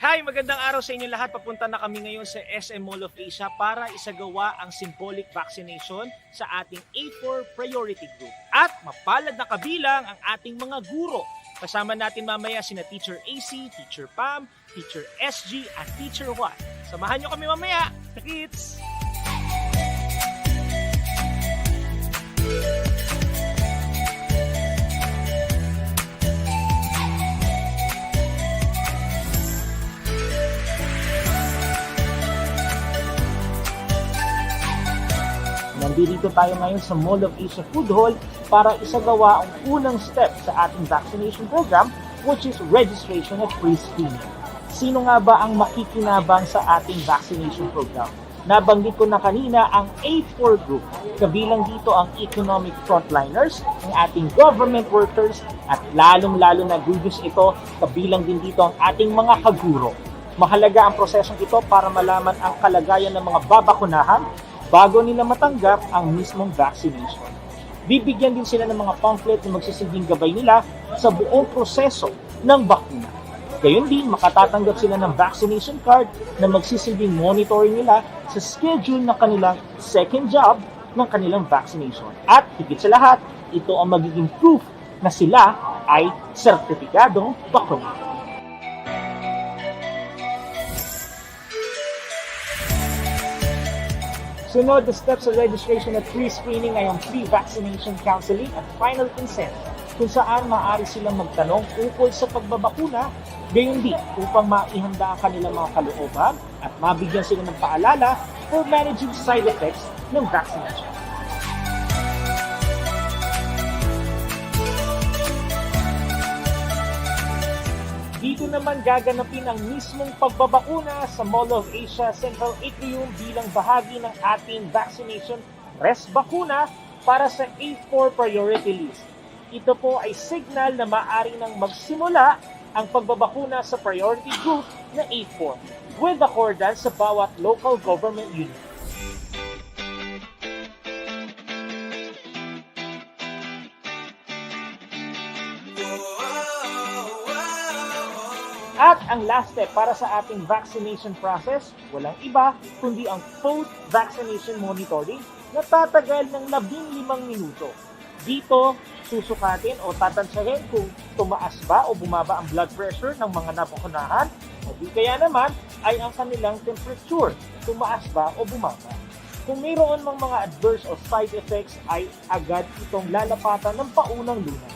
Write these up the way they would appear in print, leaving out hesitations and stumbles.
Hi! Magandang araw sa inyo lahat. Papunta na kami ngayon sa SM Mall of Asia para isagawa ang symbolic vaccination sa ating A4 priority group. At mapalad na kabilang ang ating mga guro. Kasama natin mamaya sina Teacher AC, Teacher Pam, Teacher SG at Teacher Juan. Samahan nyo kami mamaya. Kids! Nandito tayo ngayon sa Mall of Asia Food Hall para isagawa ang unang step sa ating vaccination program, which is registration at pre-screening. Sino nga ba ang makikinabang sa ating vaccination program? Nabanggit ko na kanina ang A4 group. Kabilang dito ang economic frontliners, ang ating government workers, at lalong-lalo na gurus ito, kabilang din dito ang ating mga kaguro. Mahalaga ang prosesong ito para malaman ang kalagayan ng mga babakunahan bago nila matanggap ang mismong vaccination. Bibigyan din sila ng mga pamphlet na magsisilbing gabay nila sa buong proseso ng bakuna. Gayon din, makatatanggap sila ng vaccination card na magsisilbing monitoring nila sa schedule ng kanilang second job ng kanilang vaccination. At higit sa lahat, ito ang magiging proof na sila ay sertipikadong bakuna. Sunod na steps sa registration at pre-screening ay ang pre-vaccination counseling at final consent, kung saan maaari silang magtanong ukol sa pagbabakuna, gayon din upang maihanda ang kanilang mga kalooban at mabigyan sila ng paalala for managing side effects ng vaccination. Dito naman gaganapin ang mismong pagbabakuna sa Mall of Asia Central Atrium bilang bahagi ng ating vaccination res bakuna para sa A4 priority list. Ito po ay signal na maaari nang magsimula ang pagbabakuna sa priority group na A4 with accordance sa bawat local government unit. At ang last step para sa ating vaccination process, walang iba kundi ang post-vaccination monitoring na tatagal ng 15 minuto. Dito, susukatin o tatansyahin kung tumaas ba o bumaba ang blood pressure ng mga nabakunahan o di kaya naman ay ang kanilang temperature, tumaas ba o bumaba. Kung mayroon mang mga adverse o side effects ay agad itong lalapatan ng paunang lunas.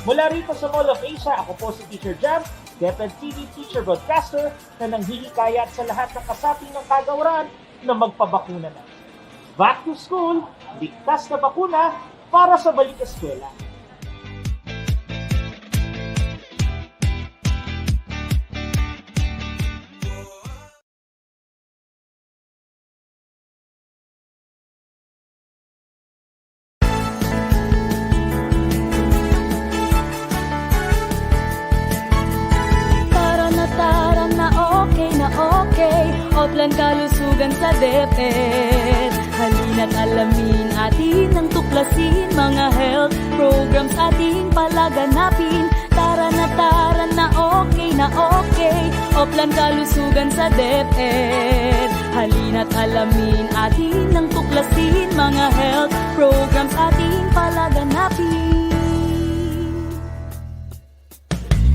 Mula rito sa Mall of Asia, ako po si Teacher Jam, Deputy TV Teacher Broadcaster na nanghihikayat sa lahat ng kasapi ng kagawaran na magpabakuna na. Back to school, ligtas na bakuna para sa balik eskwela. Oplan kalusugan sa DepEd. Halina't alamin atin ang tuklasin, mga health programs ating palaganapin. Tara na okay na okay. Oplan kalusugan sa DepEd. Halina't alamin atin ang tuklasin, mga health programs ating palaganapin.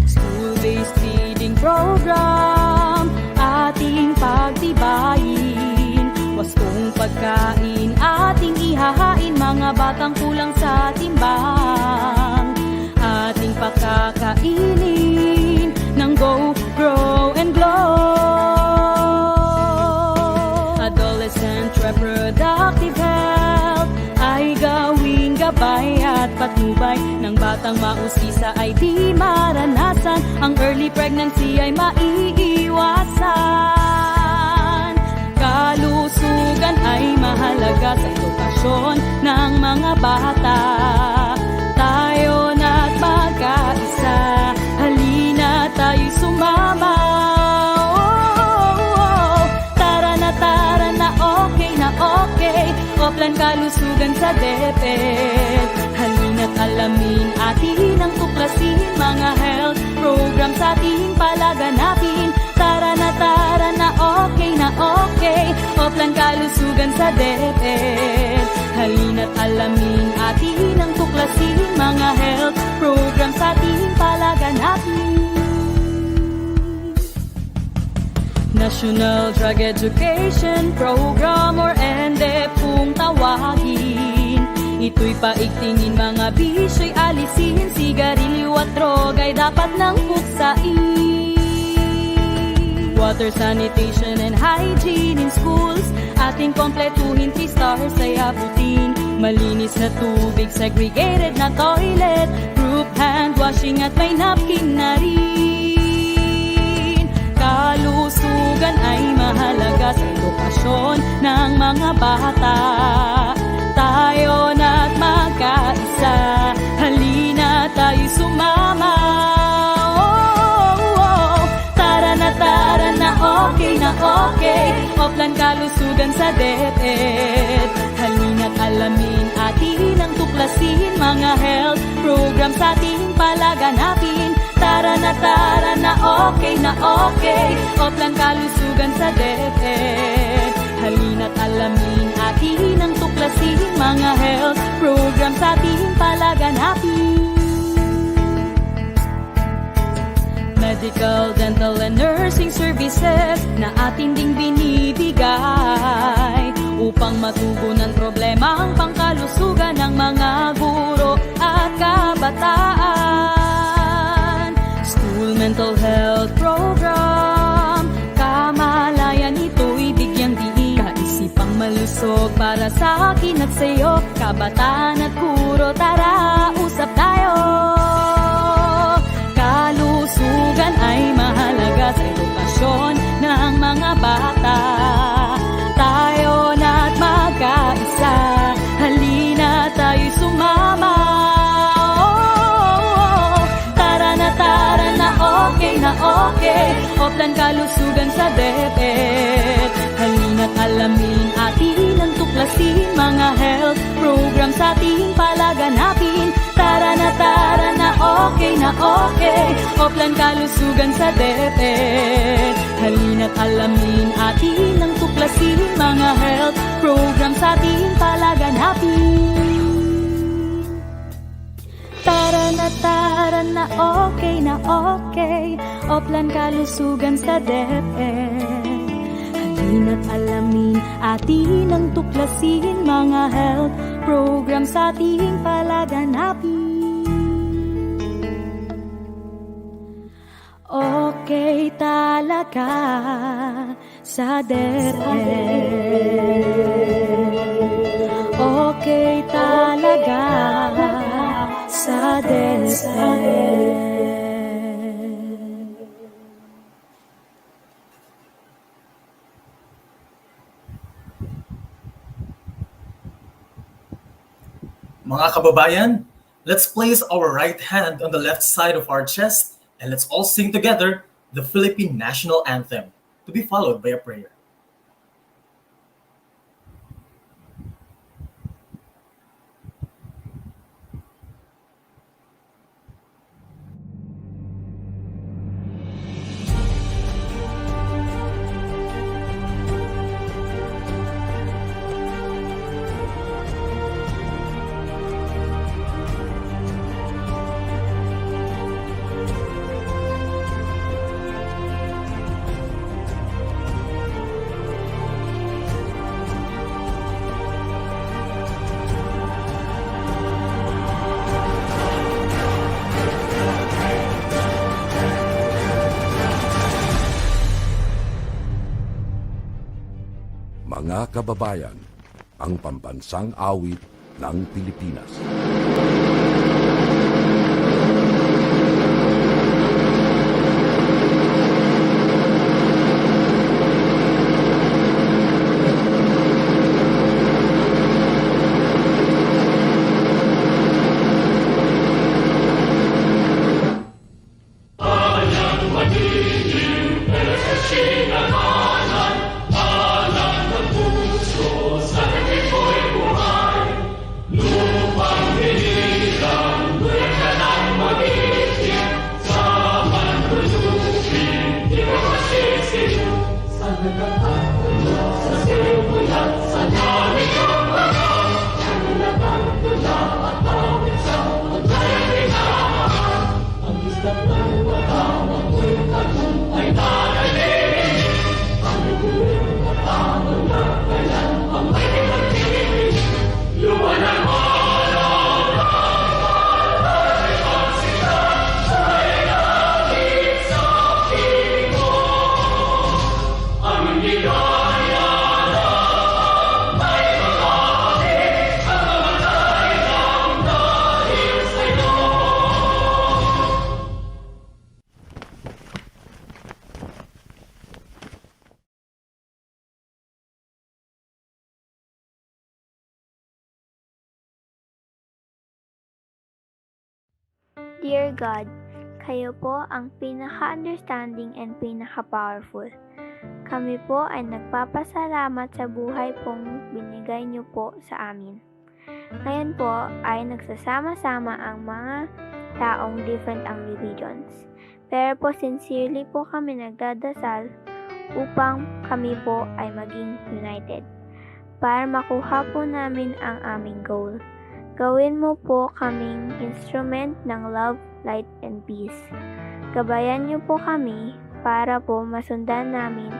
School-based feeding program ating pagtibayin. Wastong pagkain ating ihahain, mga batang kulang sa timbang. Ating pakakainin ng Go, Grow, and Glow. Adolescent Reproductive Health ay gawing gabay at patnubay ng batang mausisa ay di maranasan. Ang early pregnancy ay maiiwasan. Kalusugan ay mahalaga sa edukasyon ng mga bata. Tayo na't magkaisa, halina tayo'y sumama. Tara na okay. Oplan kalusugan sa DepEd. Halina't alamin atin ang tuklasin, mga health programs ating palaganapin. Tara na, okay, oplan kalusugan sa DepEd. Halina't alamin atin ang tuklasin, mga health programs ating palaganapin. National Drug Education Program or NDEP kung tawagin. Ito'y paigtingin, mga bisyo'y alisin, sigarilyo at droga'y dapat nang puksain. Water sanitation and hygiene in schools, ating kompletuhin, 3 stars ay abutin. Malinis na tubig, segregated na toilet, group hand washing at may napkin na rin. Kalusugan ay mahalaga sa edukasyon ng mga bata. Tayo na't magkaisa, halina tayo sumama. Tara na, okay, oplan kalusugan sa DepEd. Halina't alamin atin ang tuklasin, mga health programs ating palaganapin. Tara na, okay, oplan kalusugan sa DepEd. Halina't alamin atin ang tuklasin, mga health programs ating palaganapin. Medical, dental, and nursing services na ating ding binibigay upang matugunan problemang pangkalusugan ng mga guro at kabataan. School mental health program, kamalayan ito'y bigyang diin. Kaisipang malusog para sa akin at sa'yo, kabataan at guro, tara usap tayo. Kalusugan ay mahalaga sa edukasyon ng mga bata. Tayo na't magkaisa, halina tayo sumama. Tara na, okay, oplan kalusugan sa DepEd. Halina't alamin atin ang tuklasin, mga health programs ating palaganapin. Tara na, okay, oplan kalusugan sa DepEd. Halina't alamin atin ang tuklasin, mga health programs ating palaganapin. Tara na, okay, oplan kalusugan sa DepEd. Halina't alamin atin ang tuklasin, mga health programs ating palaganapin. Okay talaga sa DepEd. Okay talaga sa DepEd. Mga kababayan, let's place our right hand on the left side of our chest and let's all sing together the Philippine National Anthem, to be followed by a prayer. Mga kababayan, ang pambansang awit ng Pilipinas. Lupang hinirang, Dear God, kayo po ang pinaka-understanding and pinaka-powerful. Kami po ay nagpapasalamat sa buhay pong binigay niyo po sa amin. Ngayon po ay nagsasama-sama ang mga taong different ang religions. Pero po sincerely po kami nagdadasal upang kami po ay maging united para makuha po namin ang aming goal. Gawin mo po kaming instrument ng love, light, and peace. Gabayan niyo po kami para po masundan namin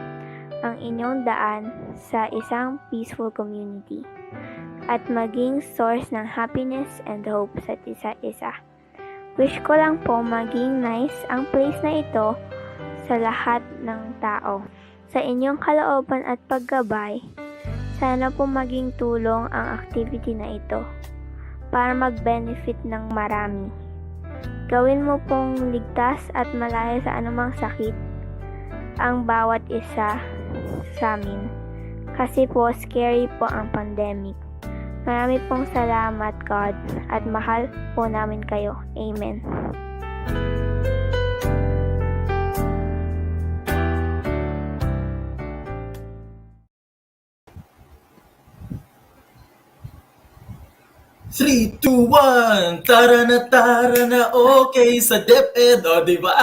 ang inyong daan sa isang peaceful community at maging source ng happiness and hope sa isa't isa. Wish ko lang po maging nice ang place na ito sa lahat ng tao. Sa inyong kalooban at paggabay, sana po maging tulong ang activity na ito para mag-benefit ng marami. Gawin mo pong ligtas at malayo sa anumang sakit ang bawat isa sa amin. Kasi po scary po ang pandemic. Marami pong salamat, God, at mahal po namin kayo. Amen. Three, two, one, tara na, okay, sa DepEd, o diba?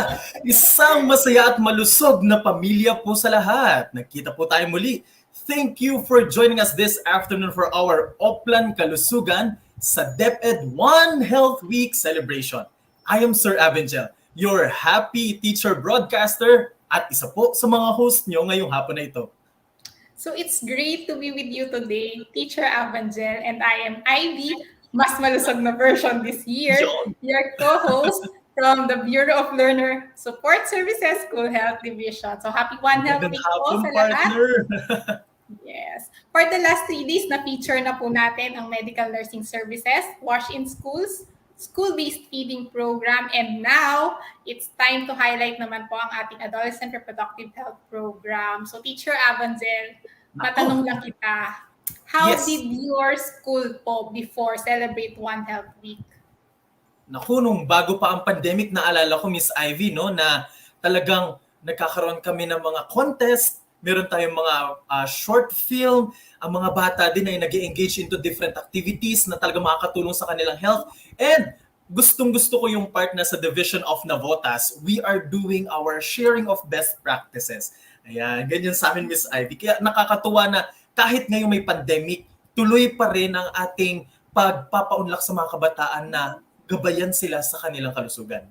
Isang masaya at malusog na pamilya po sa lahat. Nagkita po tayo muli. Thank you for joining us this afternoon for our Oplan Kalusugan sa DepEd One Health Week celebration. I am Sir Avengel, your happy teacher broadcaster at isa po sa mga host nyo ngayong hapon na ito. So it's great to be with you today, Teacher Avangel, and I am Ivy, mas malusog na version this year, your co-host from the Bureau of Learner Support Services School Health Division. So happy One Health Week po sa lahat. Yes. For the last 3 days, na-feature na po natin ang medical nursing services, wash-in schools, school-based feeding program, and now, it's time to highlight naman po ang ating Adolescent Reproductive Health Program. So Teacher Avangel, matanong lang kita, how did your school po before celebrate One Health Week? Naku, nung bago pa ang pandemic, naalala ko, Miss Ivy, no, na talagang nagkakaroon kami ng mga contest, meron tayong mga short film, ang mga bata din ay nag-engage into different activities na talaga makakatulong sa kanilang health. And gustong-gusto ko yung part na sa Division of Navotas, we are doing our sharing of best practices. Ayan, ganyan sa amin, Miss Ivy. Kaya nakakatuwa na kahit ngayong may pandemic, tuloy pa rin ang ating pagpapaunlak sa mga kabataan na gabayan sila sa kanilang kalusugan.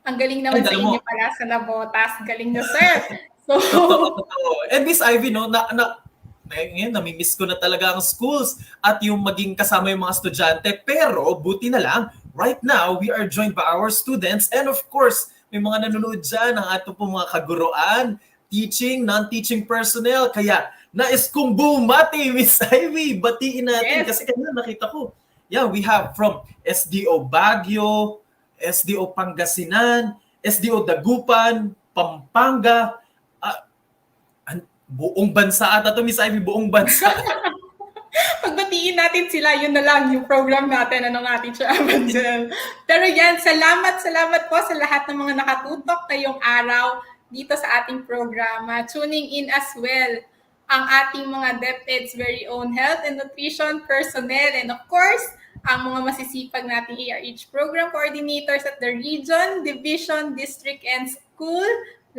Ang galing naman sa inyo pala sa Navotas. Galing nyo, sir. So, totoo. And Miss Ivy, no, ngayon, namimiss ko na talaga ang schools at yung maging kasama yung mga estudyante. Pero, buti na lang, right now, we are joined by our students. And of course, may mga nanonood dyan ng ating po mga kaguruan, teaching, non-teaching personnel. Kaya, nais kong bumati, Miss Ivy. Batiin natin. Kasi kanina nakita ko. Yeah, we have from SDO Baguio, SDO Pangasinan, SDO Dagupan, Pampanga, buong bansa ata to, Miss Ivy, buong bansa. pagbatiin natin sila, yun na lang yung program natin, Teacher Avangel. Pero yan, salamat po sa lahat ng mga nakatutok ngayong araw dito sa ating programa. Tuning in as well ang ating mga DepEd's very own health and nutrition personnel, and of course, ang mga masisipag nating ARH program coordinators at the region, division, district, and school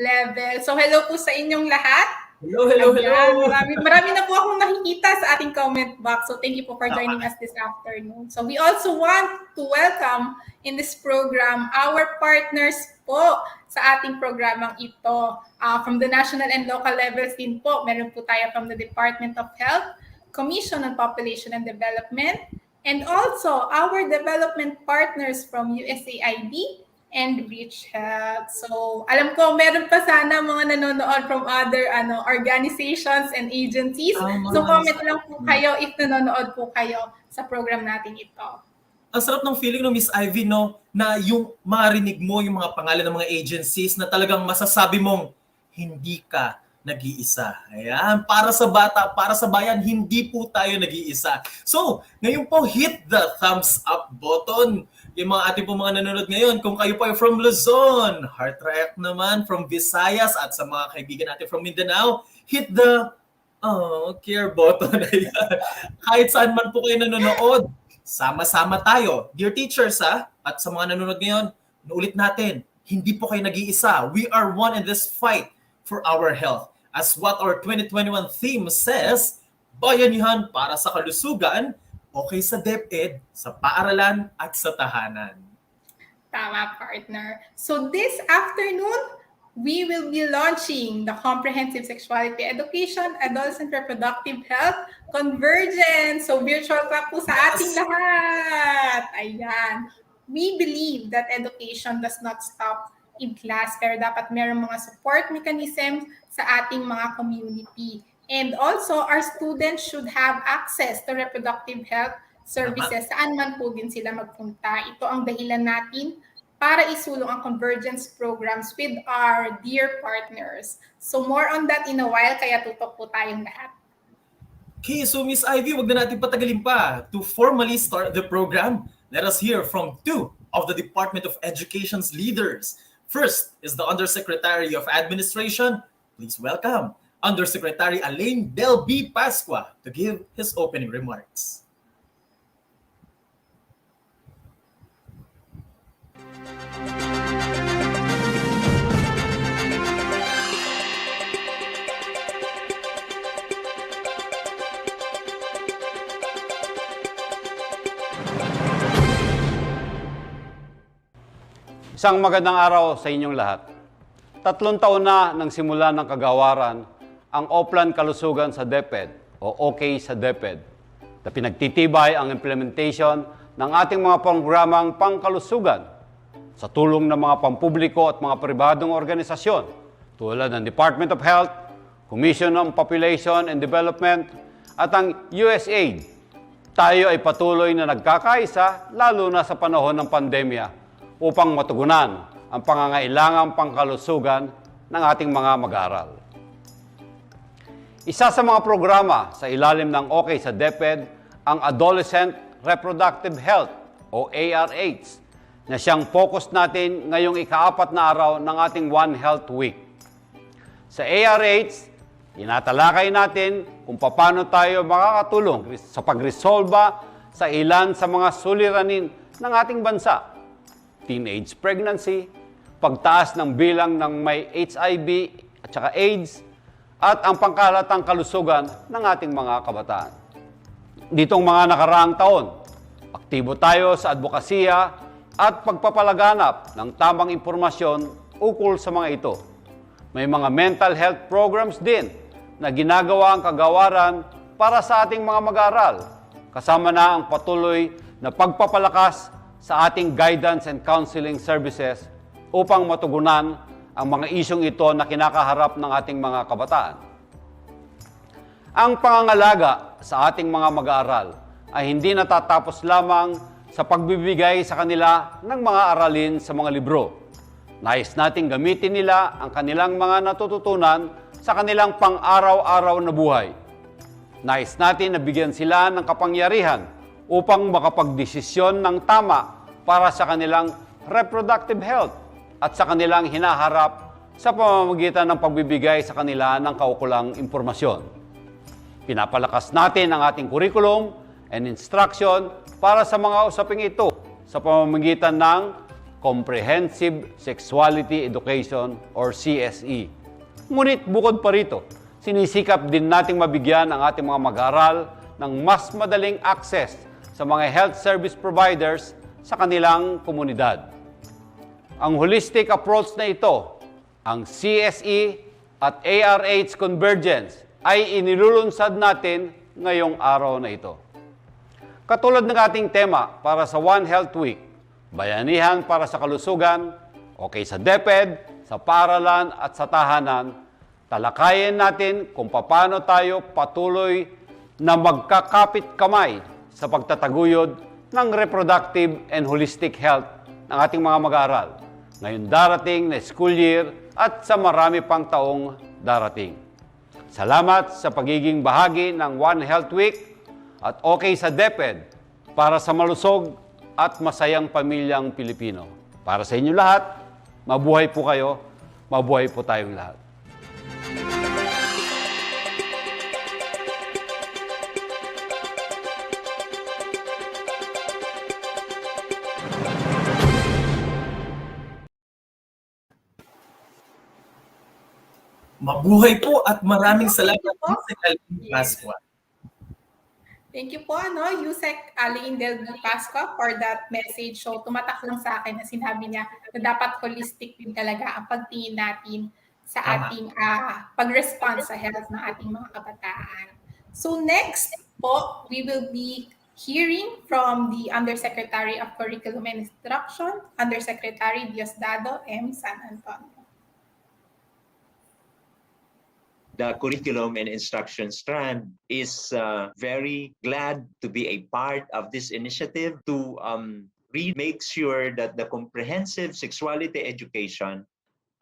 level. So hello po sa inyong lahat. Hello, hello, hello. Marami na po akong nakikita sa ating comment box. So thank you po for joining us this afternoon. So we also want to welcome in this program our partners po sa ating programang ito. From the national and local levels din po, meron po tayo from the Department of Health, Commission on Population and Development, and also our development partners from USAID and ReachHealth. So, alam ko, meron pa sana mga nanonood from other organizations and agencies. So, comment lang po kayo if nanonood po kayo sa program natin ito. Ang sarap ng feeling no, Miss Ivy, no, na yung marinig mo yung mga pangalan ng mga agencies na talagang masasabi mong hindi ka nag-iisa. Ayan, para sa bata, para sa bayan, hindi po tayo nag-iisa. So, ngayon po, hit the thumbs up button. Yung mga ating po mga nanonood ngayon, kung kayo po ay from Luzon, heart react naman from Visayas at sa mga kaibigan natin from Mindanao, hit the care button. Kahit saan man po kayo nanonood, sama-sama tayo. Dear teachers, at sa mga nanonood ngayon, naulit natin, hindi po kayo nag-iisa. We are one in this fight for our health. As what our 2021 theme says, bayanihan para sa kalusugan, okay sa DepEd, sa paaralan at sa tahanan. Tama, partner. So this afternoon, we will be launching the Comprehensive Sexuality Education, Adolescent Reproductive Health, Convergence. So virtual class po sa ating lahat. Ayan. We believe that education does not stop in class, pero dapat mayroong mga support mechanisms sa ating mga community. And also, our students should have access to reproductive health services saan man po din sila magpunta. Ito ang dahilan natin para isulong ang convergence programs with our dear partners. So more on that in a while, kaya tutok po tayong lahat. Okay, so Miss Ivy, wag na natin patagalin pa. To formally start the program, let us hear from two of the Department of Education's leaders. First is the Undersecretary of Administration. Please welcome Undersecretary Alain Del B. Pascua to give his opening remarks. Isang magandang araw sa inyong lahat. 3 taon na nang simula ng kagawaran ang Oplan Kalusugan sa DepEd o OK sa DepEd na pinagtitibay ang implementation ng ating mga programang pangkalusugan sa tulong ng mga pampubliko at mga pribadong organisasyon tulad ng Department of Health, Commission on Population and Development at ang USAID. Tayo ay patuloy na nagkakaisa lalo na sa panahon ng pandemya upang matugunan ang pangangailangang pangkalusugan ng ating mga mag-aaral. Isa sa mga programa sa ilalim ng OK sa DepEd ang Adolescent Reproductive Health o ARH na siyang focus natin ngayong ika-4 na araw ng ating One Health Week. Sa ARH, tinatalakay natin kung paano tayo makakatulong sa pagresolba sa ilan sa mga suliranin ng ating bansa. Teenage pregnancy, pagtaas ng bilang ng may HIV at saka AIDS, at ang pangkalatang kalusugan ng ating mga kabataan. Ditong mga nakaraang taon, aktibo tayo sa advokasya at pagpapalaganap ng tamang impormasyon ukol sa mga ito. May mga mental health programs din na ginagawa ang kagawaran para sa ating mga mag-aaral, kasama na ang patuloy na pagpapalakas sa ating guidance and counseling services upang matugunan ang mga isyong ito na kinakaharap ng ating mga kabataan. Ang pangangalaga sa ating mga mag-aaral ay hindi natatapos lamang sa pagbibigay sa kanila ng mga aralin sa mga libro. Nais nating gamitin nila ang kanilang mga natututunan sa kanilang pang-araw-araw na buhay. Nais natin na bigyan sila ng kapangyarihan upang makapagdesisyon ng tama para sa kanilang reproductive health at sa kanilang hinaharap sa pamamagitan ng pagbibigay sa kanila ng kaukulang impormasyon. Pinapalakas natin ang ating curriculum and instruction para sa mga usaping ito sa pamamagitan ng Comprehensive Sexuality Education or CSE. Ngunit bukod pa rito, sinisikap din nating mabigyan ang ating mga mag-aaral ng mas madaling access sa mga health service providers sa kanilang komunidad. Ang holistic approach na ito, ang CSE at ARH Convergence, ay inilulunsad natin ngayong araw na ito. Katulad ng ating tema para sa One Health Week, bayanihan para sa kalusugan, okay sa DepEd, sa paaralan at sa tahanan, talakayin natin kung paano tayo patuloy na magkakapit kamay sa pagtataguyod ng reproductive and holistic health ng ating mga mag-aaral ngayon darating na school year at sa marami pang taong darating. Salamat sa pagiging bahagi ng One Health Week at okay sa DepEd para sa malusog at masayang pamilyang Pilipino. Para sa inyo lahat, mabuhay po kayo, mabuhay po tayong lahat. Mabuhay po at maraming salamat po sa Pasqua. Thank you po, Yusek Aling Del Pasqua for that message. So, tumatak lang sa akin na sinabi niya na dapat holistic din talaga ang pagtingin natin sa ating pag-respond sa health ng ating mga kabataan. So, next po, we will be hearing from the Undersecretary of Curriculum and Instruction, Undersecretary Diosdado M. San Antonio. The curriculum and instruction strand is very glad to be a part of this initiative to make sure that the comprehensive sexuality education,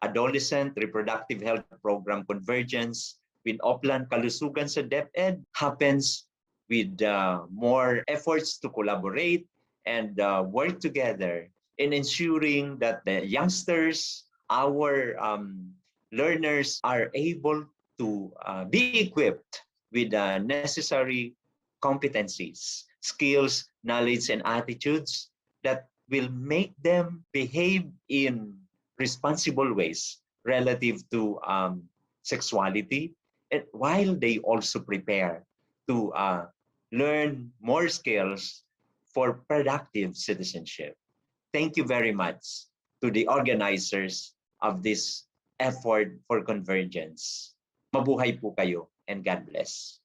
adolescent reproductive health program Convergence with Oplan Kalusugan sa DepEd happens with more efforts to collaborate and work together in ensuring that the youngsters, our learners are able to be equipped with the necessary competencies, skills, knowledge, and attitudes that will make them behave in responsible ways relative to sexuality, and while they also prepare to learn more skills for productive citizenship. Thank you very much to the organizers of this effort for Convergence. Mabuhay po kayo and God bless.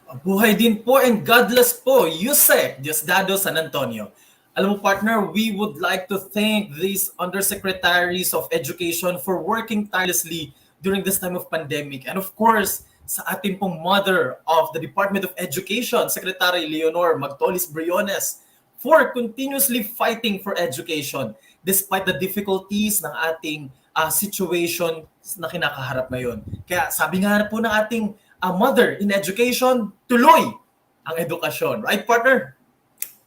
Mabuhay din po and God bless po, Yusek Diosdado San Antonio. Alam mo partner, we would like to thank these Undersecretaries of Education for working tirelessly during this time of pandemic. And of course, sa ating pong Mother of the Department of Education, Secretary Leonor Magtolis-Briones, for continuously fighting for education despite the difficulties ng ating situation na kinakaharap ngayon. Kaya sabi nga po ng ating Mother in Education, tuloy ang edukasyon. Right, partner?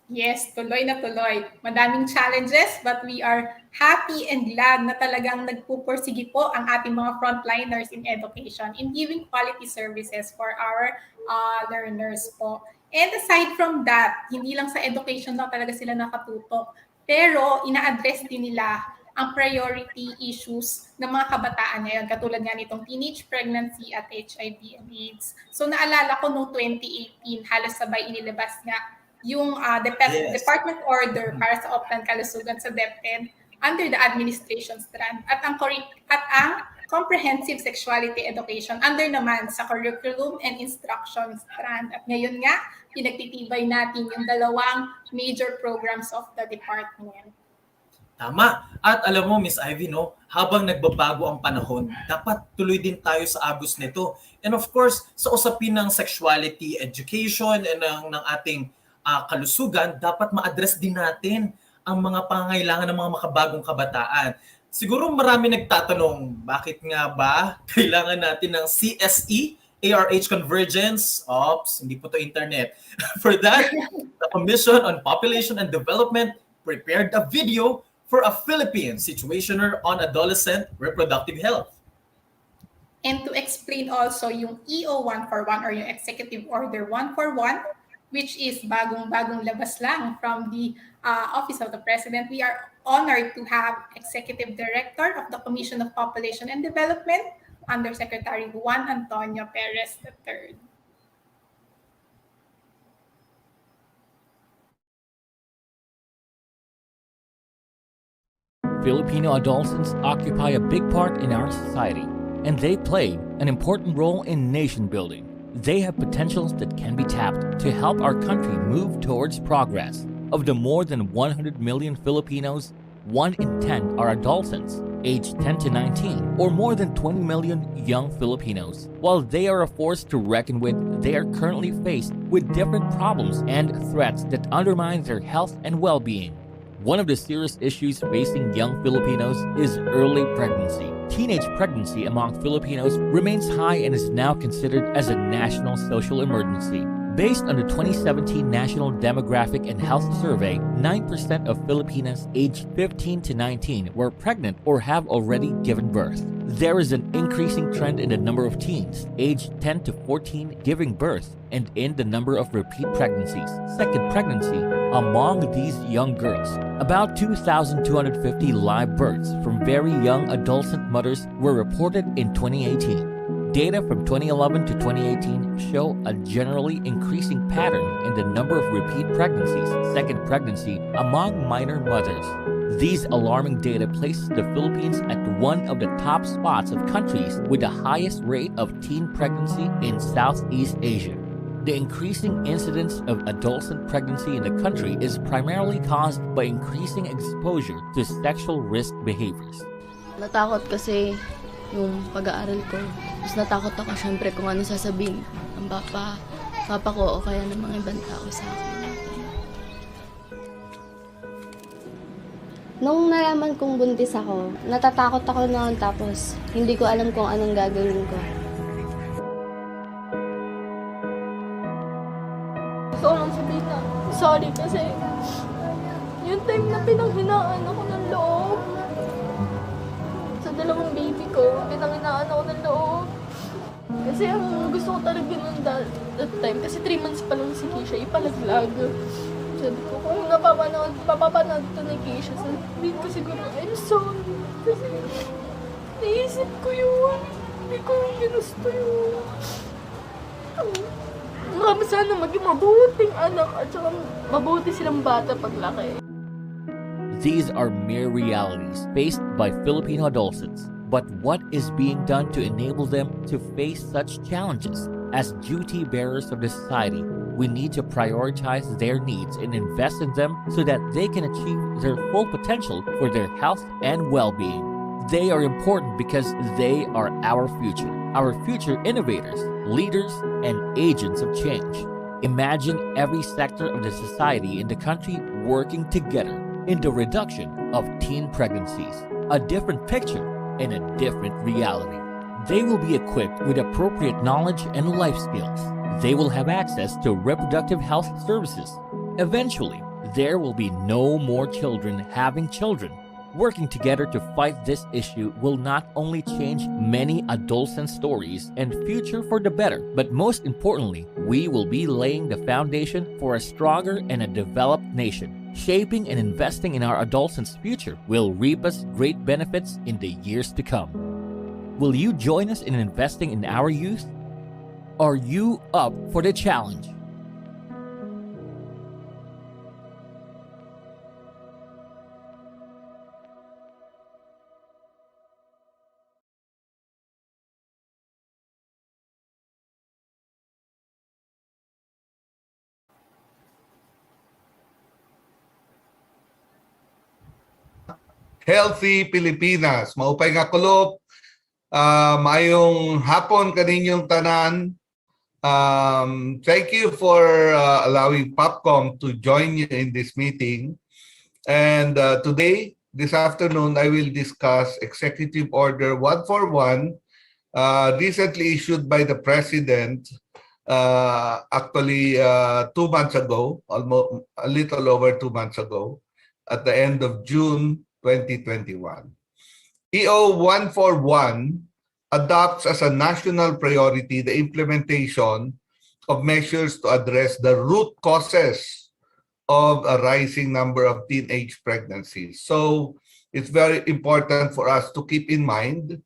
Yes, tuloy na tuloy. Madaming challenges but we are happy and glad na talagang nagpupursige po ang ating mga frontliners in education in giving quality services for our learners po. And aside from that, hindi lang sa education lang talaga sila nakatutok, pero ina-address din nila ang priority issues ng mga kabataan ngayon, katulad nga nitong teenage pregnancy at HIV and AIDS. So naalala ko noong 2018, halos sabay inilabas nga yung department order para sa Oplan Kalusugan sa DepEd under the administration strand at ang comprehensive sexuality education under naman sa curriculum and instruction strand. At ngayon nga, pinagtitibay natin yung dalawang major programs of the department. Tama. At alam mo, Miss Ivy, no, habang nagbabago ang panahon, dapat tuloy din tayo sa agos nito. And of course, sa usapin ng sexuality education and ng ating kalusugan, dapat ma-address din natin ang mga pangangailangan ng mga makabagong kabataan. Siguro marami nagtatanong, bakit nga ba kailangan natin ng CSE-ARH Convergence? Oops, hindi po to internet. For that, the Commission on Population and Development prepared a video for a Philippine situationer on adolescent reproductive health. And to explain also yung EO 141 or yung Executive Order 141 which is bagong-bagong labas lang from the Office of the President. We are honored to have Executive Director of the Commission of Population and Development, Undersecretary Juan Antonio Perez III. Filipino adolescents occupy a big part in our society, and they play an important role in nation building. They have potentials that can be tapped to help our country move towards progress. Of the more than 100 million Filipinos, 1 in 10 are adolescents, aged 10 to 19, or more than 20 million young Filipinos. While they are a force to reckon with, they are currently faced with different problems and threats that undermine their health and well-being. One of the serious issues facing young Filipinos is early pregnancy. Teenage pregnancy among Filipinos remains high and is now considered as a national social emergency. Based on the 2017 National Demographic and Health Survey, 9% of Filipinas aged 15 to 19 were pregnant or have already given birth. There is an increasing trend in the number of teens aged 10 to 14 giving birth and in the number of repeat pregnancies, second pregnancy, among these young girls. About 2,250 live births from very young adolescent mothers were reported in 2018. Data from 2011 to 2018 show a generally increasing pattern in the number of repeat pregnancies, second pregnancy, among minor mothers. These alarming data places the Philippines at one of the top spots of countries with the highest rate of teen pregnancy in Southeast Asia. The increasing incidence of adolescent pregnancy in the country is primarily caused by increasing exposure to sexual risk behaviors. Natakot kasi yung pag-aaral ko. Mas natakot ako syempre kung ano sasabihin ng papa ko o kaya ng mga ibang tao sa akin. Nung nalaman kong buntis ako, natatakot ako noon tapos hindi ko alam kung anong gagawin ko. Gusto ko lang sabihin na sorry kasi yung time na pinanghinaan ako ng loob. Sa dalawang baby ko, pinanghinaan ako ng loob. Kasi ang gusto ko talaga nun that time, kasi 3 months pa lang si Keisha, ipalaglag. Sabi ko, kung papapanood ito ni Keisha, sabihin ko siguro, I'm sorry. Kasi naisip ko yun. Hindi ko ginusto yun. Sana maging mabuting anak at saka mabuti silang bata paglaki. These are mere realities faced by Filipino adolescents. But what is being done to enable them to face such challenges? As duty bearers of the society, we need to prioritize their needs and invest in them so that they can achieve their full potential for their health and well-being. They are important because they are our future innovators, leaders, and agents of change. Imagine every sector of the society in the country working together in the reduction of teen pregnancies, a different picture and a different reality. They will be equipped with appropriate knowledge and life skills. They will have access to reproductive health services. Eventually, there will be no more children having children. Working together to fight this issue will not only change many adolescent stories and future for the better, but most importantly, we will be laying the foundation for a stronger and a developed nation. Shaping and investing in our adolescents' future will reap us great benefits in the years to come. Will you join us in investing in our youth? Are you up for the challenge? Healthy Pilipinas. Maupay nga kulop. Mayong hapon kaninyong tanan. Thank you for allowing Popcom to join you in this meeting. And today, this afternoon, I will discuss Executive Order 141, recently issued by the President, actually 2 months ago, almost a little over 2 months ago, at the end of June 2021. EO 141 adopts as a national priority the implementation of measures to address the root causes of a rising number of teenage pregnancies. So it's very important for us to keep in mind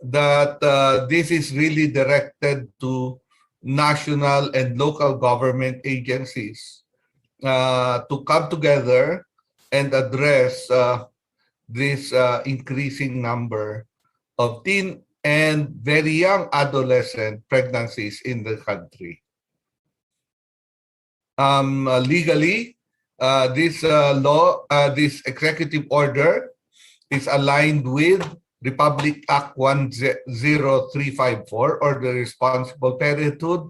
that this is really directed to national and local government agencies to come together and address this increasing number of teen and very young adolescent pregnancies in the country. Legally, this executive order is aligned with Republic Act 10354, or the Responsible Parenthood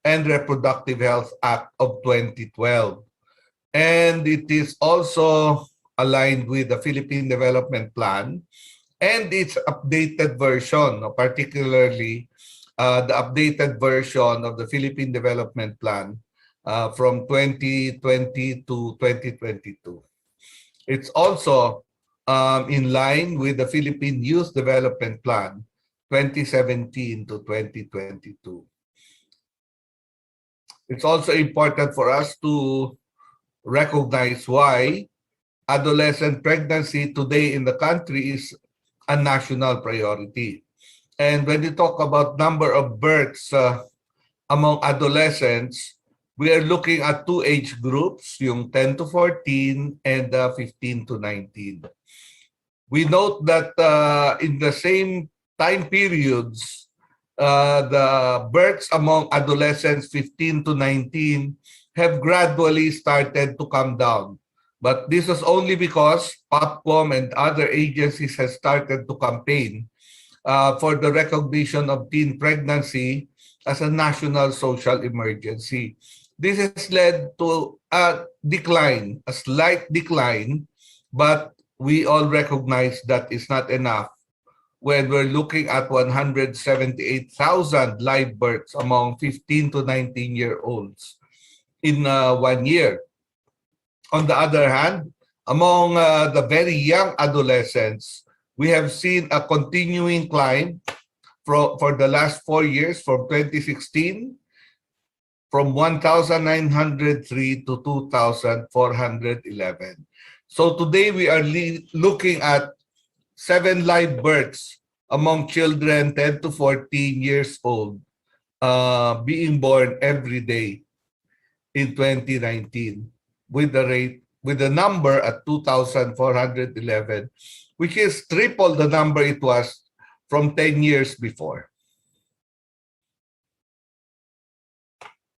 and Reproductive Health Act of 2012. And it is also aligned with the Philippine Development Plan and its updated version, particularly the updated version of the Philippine Development Plan from 2020 to 2022. It's also in line with the Philippine Youth Development Plan 2017 to 2022. It's also important for us to recognize why adolescent pregnancy today in the country is a national priority. And when you talk about number of births among adolescents, we are looking at two age groups, yung 10 to 14 and 15 to 19. We note that in the same time periods, the births among adolescents 15 to 19 have gradually started to come down. But this was only because POPCOM and other agencies have started to campaign for the recognition of teen pregnancy as a national social emergency. This has led to a decline, a slight decline, but we all recognize that is not enough when we're looking at 178,000 live births among 15 to 19-year-olds in 1 year. On the other hand, among the very young adolescents, we have seen a continuing climb for the last 4 years, from 2016, from 1,903 to 2,411. So today we are looking at 7 live births among children 10 to 14 years old being born every day in 2019, with the number at 2,411, which is triple the number it was from 10 years before.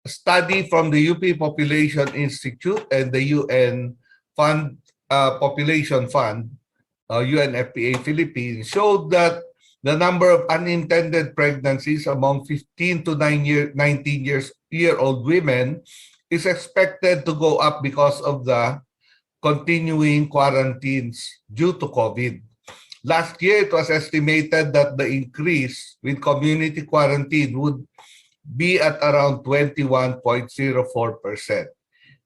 A study from the UP Population Institute and the UN Population Fund, UNFPA Philippines, showed that the number of unintended pregnancies among 15 to 19-year-old women is expected to go up because of the continuing quarantines due to COVID. Last year, it was estimated that the increase with community quarantine would be at around 21.04%.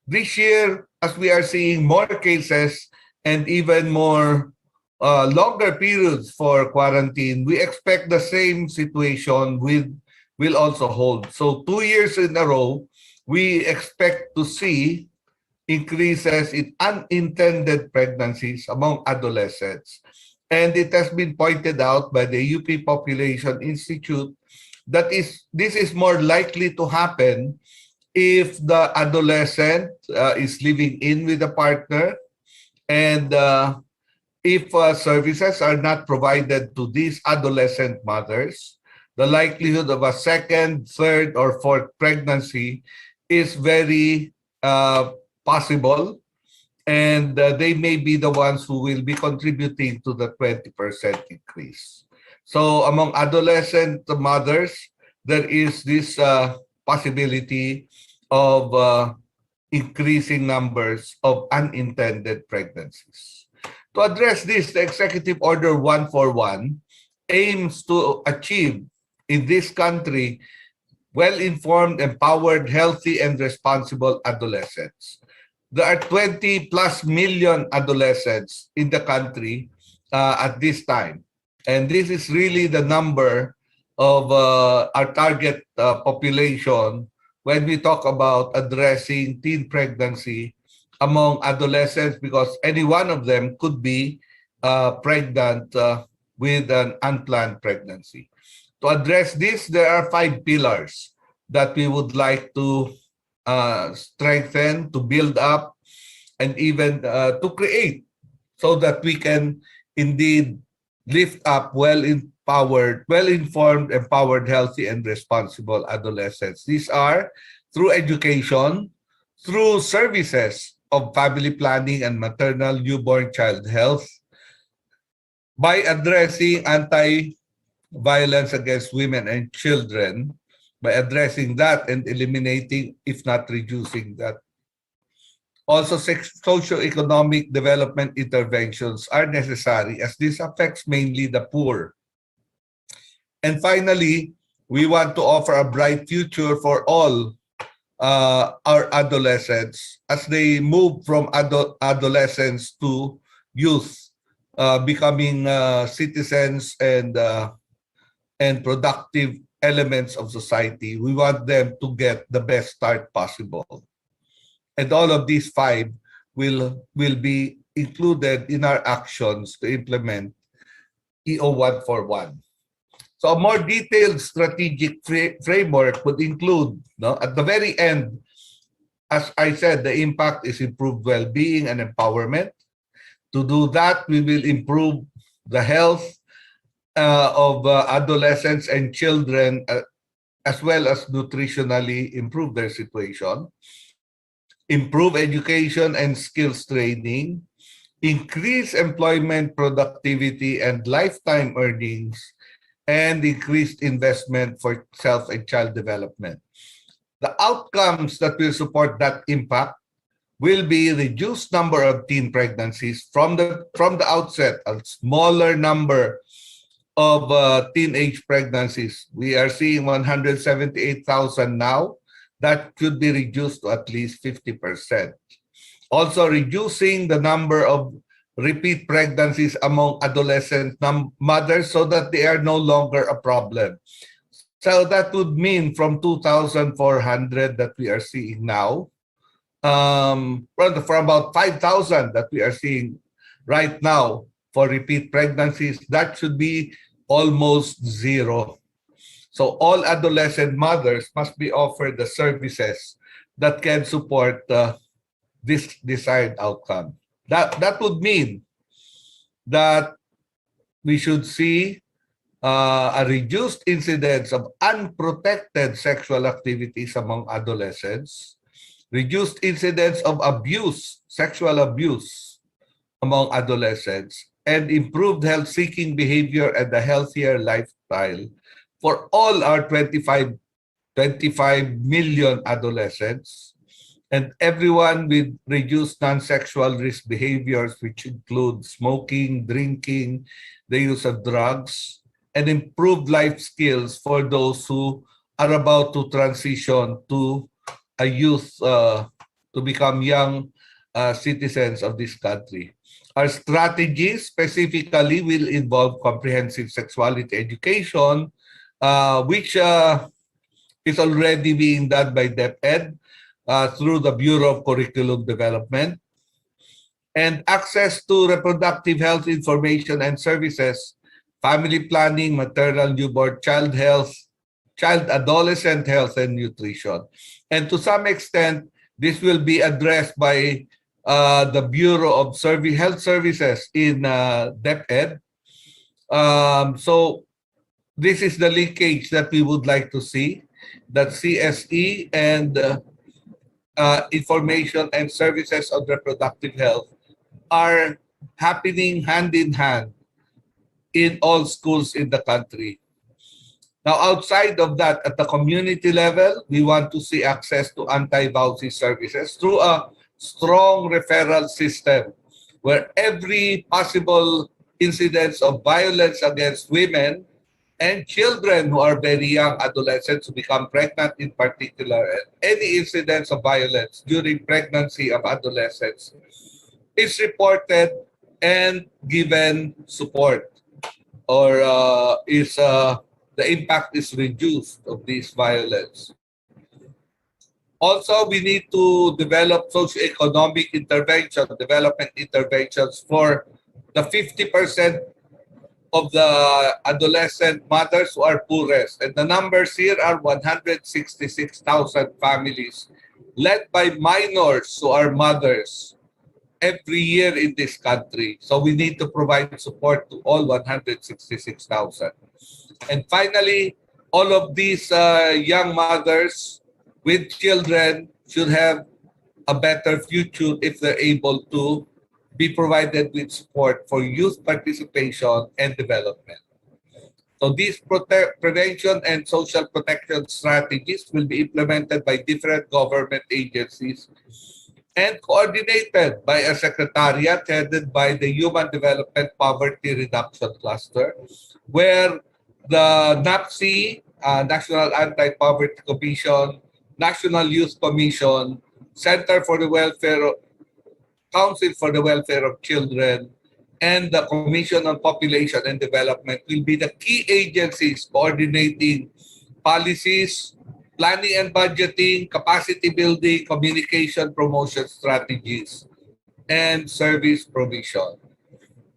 This year, as we are seeing more cases and even more longer periods for quarantine, we expect the same situation will also hold. So 2 years in a row, we expect to see increases in unintended pregnancies among adolescents. And it has been pointed out by the UP Population Institute that this is more likely to happen if the adolescent is living in with a partner, and if services are not provided to these adolescent mothers, the likelihood of a second, third, or fourth pregnancy is very possible, and they may be the ones who will be contributing to the 20% increase. So among adolescent mothers, there is this possibility of increasing numbers of unintended pregnancies. To address this, the Executive Order 141 aims to achieve in this country well-informed, empowered, healthy, and responsible adolescents. There are 20+ million adolescents in the country at this time. And this is really the number of our target population, when we talk about addressing teen pregnancy among adolescents, because any one of them could be pregnant with an unplanned pregnancy. To address this, there are 5 pillars that we would like to strengthen, to build up, and even to create, so that we can indeed lift up well-empowered, well-informed, empowered, healthy, and responsible adolescents. These are through education, through services of family planning and maternal newborn child health, by addressing anti-violence against women and children, by addressing that and eliminating, if not reducing that. Also, socio-economic development interventions are necessary, as this affects mainly the poor. And finally, we want to offer a bright future for all our adolescents as they move from adolescence to youth, becoming citizens and productive elements of society. We want them to get the best start possible. And all of these 5 will be included in our actions to implement EO 141. So a more detailed strategic framework would include, at the very end, as I said, the impact is improved well-being and empowerment. To do that, we will improve the health of adolescents and children, as well as nutritionally improve their situation. Improve education and skills training, increase employment productivity and lifetime earnings, and increased investment for self and child development. The outcomes that will support that impact will be reduced number of teen pregnancies from the outset, a smaller number of teenage pregnancies. We are seeing 178,000 now. That could be reduced to at least 50%. Also, reducing the number of repeat pregnancies among adolescent mothers so that they are no longer a problem. So that would mean from 2,400 that we are seeing now, from about 5,000 that we are seeing right now for repeat pregnancies, that should be almost zero. So all adolescent mothers must be offered the services that can support this desired outcome. That would mean that we should see a reduced incidence of unprotected sexual activities among adolescents, reduced incidence of abuse, sexual abuse among adolescents, and improved health-seeking behavior and a healthier lifestyle for all our 25 million adolescents, and everyone with reduced non-sexual risk behaviors, which include smoking, drinking, the use of drugs, and improved life skills for those who are about to transition to a youth, to become young citizens of this country. Our strategy specifically will involve comprehensive sexuality education, which is already being done by DepEd through the Bureau of Curriculum Development, and access to reproductive health information and services, family planning, maternal newborn child health, child adolescent health and nutrition. And to some extent, this will be addressed by the Bureau of Health Services in DepEd. So this is the linkage that we would like to see, that CSE and information and services on reproductive health are happening hand in hand in all schools in the country. Now, outside of that, at the community level, we want to see access to anti-VAUSI services through a strong referral system where every possible incidence of violence against women and children who are very young, adolescents who become pregnant in particular, and any incidence of violence during pregnancy of adolescents is reported and given support, or the impact is reduced of this violence. Also, we need to develop socioeconomic development interventions for the 50% of the adolescent mothers who are poorest. And the numbers here are 166,000 families led by minors who are mothers every year in this country. So we need to provide support to all 166,000. And finally, all of these young mothers with children should have a better future if they're able to be provided with support for youth participation and development. So these prevention and social protection strategies will be implemented by different government agencies and coordinated by a secretariat headed by the Human Development Poverty Reduction Cluster, where the NAPC, National Anti-Poverty Commission, National Youth Commission, Center for the Council for the Welfare of Children, and the Commission on Population and Development will be the key agencies coordinating policies, planning and budgeting, capacity building, communication promotion strategies, and service provision.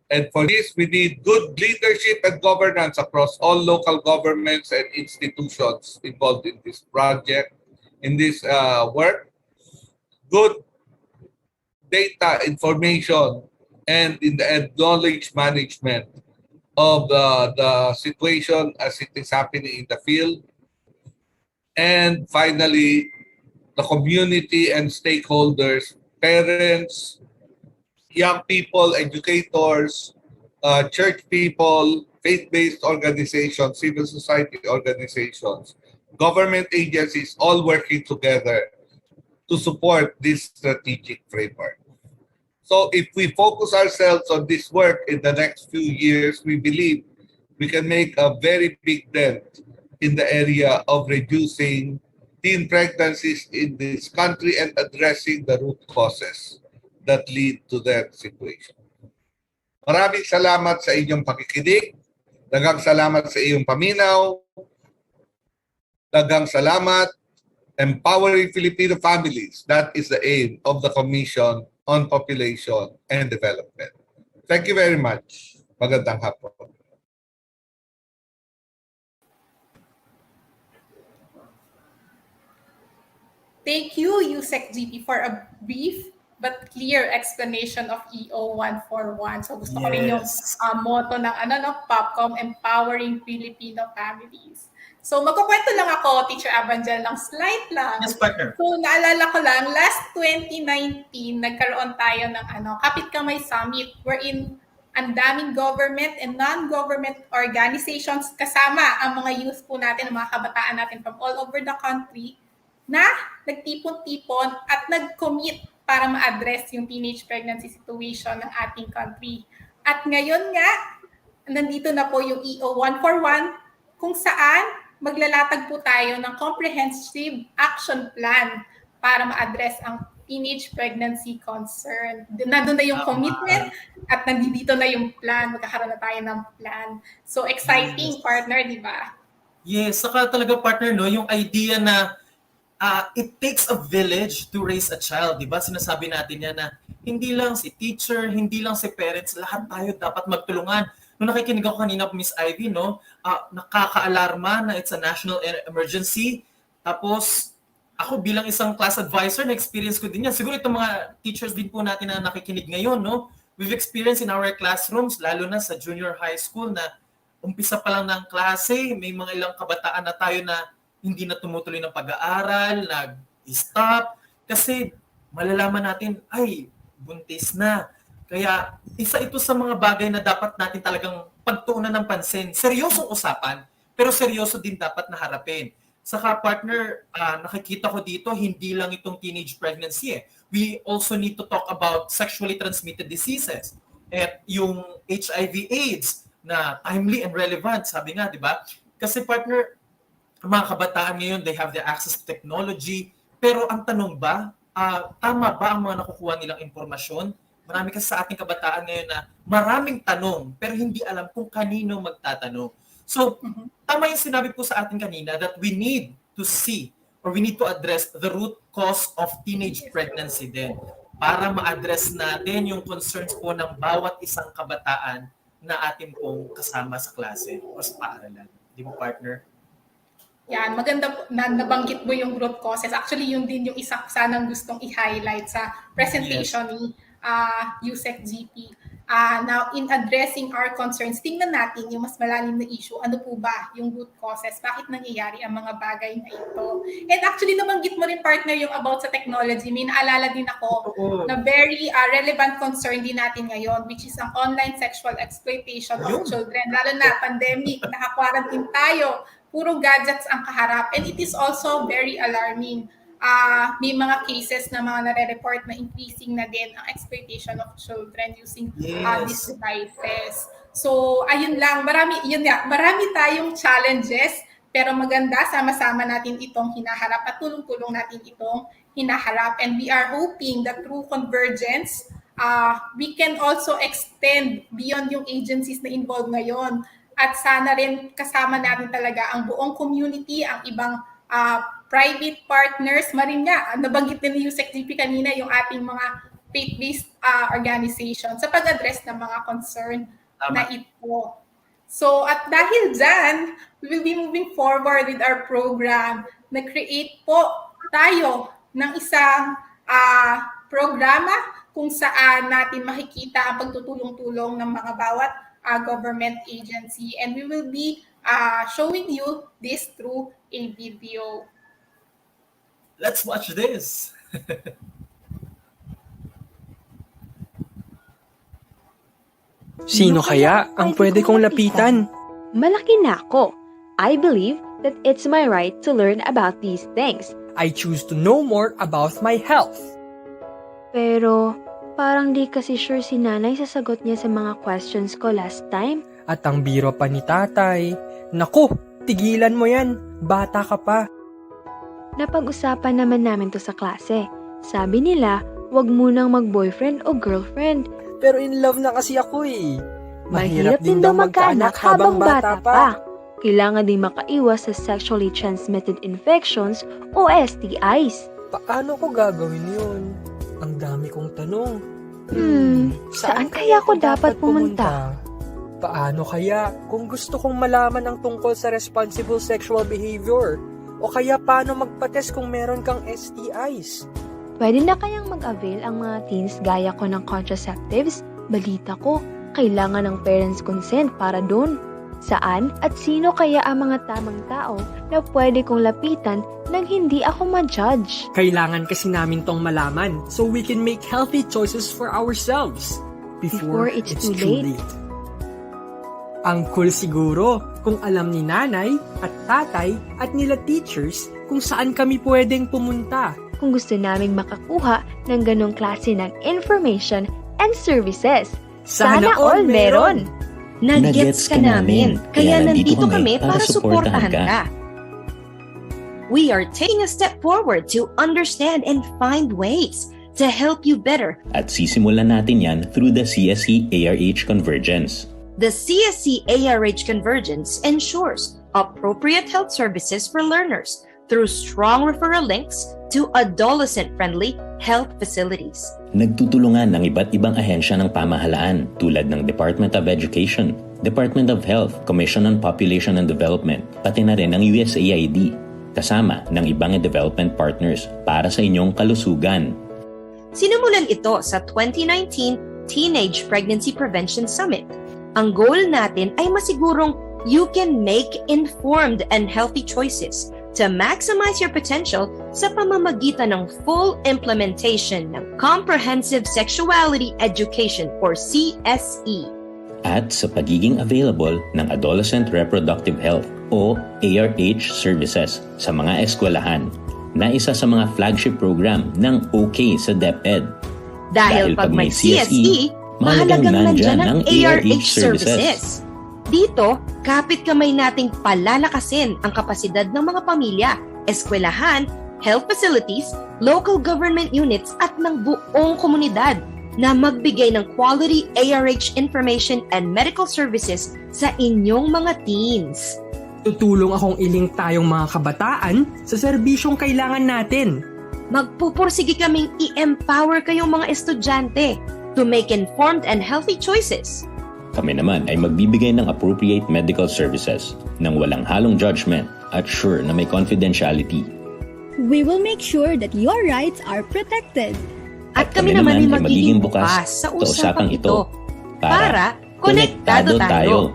And for this, we need good leadership and governance across all local governments and institutions involved in this project, in this work. Good data information and in the knowledge management of the situation as it is happening in the field. And finally, the community and stakeholders, parents, young people, educators, church people, faith-based organizations, civil society organizations, government agencies, all working together to support this strategic framework. So if we focus ourselves on this work in the next few years, we believe we can make a very big dent in the area of reducing teen pregnancies in this country and addressing the root causes that lead to that situation. Maraming salamat sa inyong pakikinig. Daghang salamat sa iyong paminaw. Daghang salamat. Empowering Filipino families. That is the aim of the Commission on Population and Development. Thank you very much. Magandang hapon. Thank you, USEC-GP, for a brief but clear explanation of EO 141. So gusto ko rin yung motto ng POPCOM, Empowering Filipino Families. So magkukwento lang ako, Teacher Abanjel, ng slight lang. Yes, partner. So naalala ko lang, last 2019, nagkaroon tayo ng Kapit Kamay Summit wherein ang daming government and non-government organizations kasama ang mga youth po natin, ang mga kabataan natin from all over the country na nagtipon-tipon at nag-commit para ma-address yung teenage pregnancy situation ng ating country. At ngayon nga, nandito na po yung EO 141 kung saan maglalatag po tayo ng comprehensive action plan para ma-address ang teenage pregnancy concern. Nandun na yung commitment at nandito na yung plan. Magkakaroon na tayo ng plan. So exciting, partner, di ba? Yes, saka talaga, partner, no, yung idea na it takes a village to raise a child, di ba? Sinasabi natin yan na hindi lang si teacher, hindi lang si parents, lahat tayo dapat magtulungan. Nung nakikinig ako kanina po, Miss Ivy, no, nakaka-alarma na it's a national emergency. Tapos, ako bilang isang class advisor, na-experience ko din yan. Siguro itong mga teachers din po natin na nakikinig ngayon, no, we've experienced in our classrooms, lalo na sa junior high school, na umpisa pa lang ng klase, may mga ilang kabataan na tayo na hindi na tumutuloy ng pag-aaral, nag-stop, kasi malalaman natin, ay, buntis na. Kaya isa ito sa mga bagay na dapat natin talagang pagtuunan ng pansin. Seryosong usapan, pero seryoso din dapat na harapin. Saka partner, nakikita ko dito, hindi lang itong teenage pregnancy. We also need to talk about sexually transmitted diseases. At yung HIV/AIDS na timely and relevant, sabi nga, di ba? Kasi partner, mga kabataan ngayon, they have the access to technology. Pero ang tanong ba, tama ba ang mga nakukuha nilang impormasyon? Marami kasi sa ating kabataan ngayon na maraming tanong pero hindi alam kung kanino magtatanong. So, tama yung sinabi po sa atin kanina that we need to see or we need to address the root cause of teenage pregnancy din para ma-address natin yung concerns po ng bawat isang kabataan na atin pong kasama sa klase o sa paaralan. Di mo, partner? Yan, maganda na nabanggit mo yung root causes. Actually, yun din yung isa sanang gustong i-highlight sa presentation ni USEC GP. Now, in addressing our concerns, tingnan natin yung mas malalim na issue. Ano po ba yung root causes? Bakit nangyayari ang mga bagay na ito? And actually, nabanggit mo rin, partner, yung about sa technology. May naalala din ako na very relevant concern din natin ngayon, which is ang online sexual exploitation of children. Lalo na pandemic, naka-quarantine tayo, puro gadgets ang kaharap. And it is also very alarming. May mga cases na mga nare-report na increasing na din ang exploitation of children using these devices. So, ayun lang. Marami tayong challenges, pero maganda, sama-sama natin itong hinaharap at tulong-tulong natin itong hinaharap. And we are hoping that through Convergence, we can also extend beyond yung agencies na involved ngayon. At sana rin kasama natin talaga ang buong community, ang ibang private partners, marin nga, nabanggit din ni USEC GP kanina yung ating mga faith-based organization sa pag-address ng mga concern na ito. So, at dahil dyan, we will be moving forward with our program. Nag-create po tayo ng isang programa kung saan natin makikita ang pagtutulong-tulong ng mga bawat government agency. And we will be showing you this through a video. Let's watch this. Sino kaya ang pwede kong lapitan? Malaki na ako. I believe that it's my right to learn about these things. I choose to know more about my health. Pero parang di kasi sure si nanay sa sagot niya sa mga questions ko last time. At ang biro pa ni tatay. Naku, tigilan mo yan. Bata ka pa. Napag-usapan naman namin to sa klase. Sabi nila, wag munang mag-boyfriend o girlfriend. Pero in love na kasi ako eh. Mahirap din daw magkaanak habang bata pa. Kailangan din makaiwas sa sexually transmitted infections o STIs. Paano ko gagawin yun? Ang dami kong tanong. Saan kaya ako dapat pumunta? Paano kaya kung gusto kong malaman ang tungkol sa responsible sexual behavior? O kaya paano magpa-test kung meron kang STIs? Pwede na kayang mag-avail ang mga teens gaya ko ng contraceptives? Balita ko, kailangan ng parents' consent para doon. Saan at sino kaya ang mga tamang tao na pwede kong lapitan nang hindi ako ma-judge? Kailangan kasi namin tong malaman so we can make healthy choices for ourselves before it's too late. Ang cool siguro kung alam ni nanay at tatay at nila teachers kung saan kami pwedeng pumunta. Kung gusto naming makakuha ng ganong klase ng information and services. Sana all meron! Nag-gets ka namin, kaya nandito kami para suportahan ka. We are taking a step forward to understand and find ways to help you better. At sisimulan natin yan through the CSE-ARH Convergence. The CSE-ARH Convergence ensures appropriate health services for learners through strong referral links to adolescent-friendly health facilities. Nagtutulungan ng iba't ibang ahensya ng pamahalaan tulad ng Department of Education, Department of Health, Commission on Population and Development, pati na rin ang USAID, kasama ng ibang development partners para sa inyong kalusugan. Sinimulan ito sa 2019 Teenage Pregnancy Prevention Summit. Ang goal natin ay masigurong you can make informed and healthy choices to maximize your potential sa pamamagitan ng full implementation ng Comprehensive Sexuality Education or CSE. At sa pagiging available ng Adolescent Reproductive Health o ARH services sa mga eskwelahan na isa sa mga flagship program ng OK sa DepEd. Dahil pag may CSE, mahalagang nandyan ang ARH services. Dito, kapit kamay nating palalakasin ang kapasidad ng mga pamilya, eskwelahan, health facilities, local government units at ng buong komunidad na magbigay ng quality ARH information and medical services sa inyong mga teens. Tutulong akong iling tayong mga kabataan sa serbisyong kailangan natin. Magpupursige kaming i-empower kayong mga estudyante to make informed and healthy choices. Kami naman ay magbibigay ng appropriate medical services nang walang halong judgment at sure na may confidentiality. We will make sure that your rights are protected. At kami naman ay magiging bukas sa usapang ito para konektado tayo.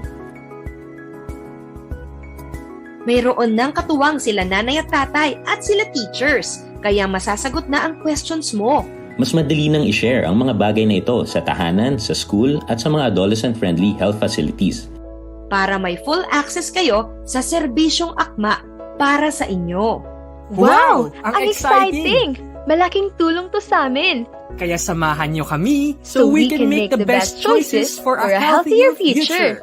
Mayroon ng katuwang sila nanay at tatay at sila teachers, kaya masasagot na ang questions mo. Mas madali nang i-share ang mga bagay na ito sa tahanan, sa school at sa mga adolescent-friendly health facilities. Para may full access kayo sa serbisyong akma para sa inyo. Wow! Ang exciting! Malaking tulong to sa amin. Kaya samahan nyo kami so we can make the best choices for a healthier future.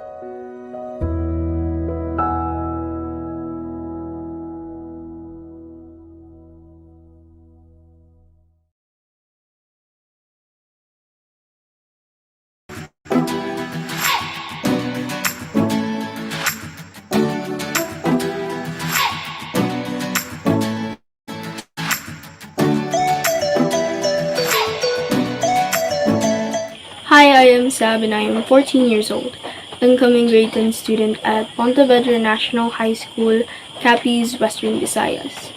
Hi, I am Sab and I am 14 years old, incoming grade 10 student at Pontevedra National High School, Capiz, Western Visayas.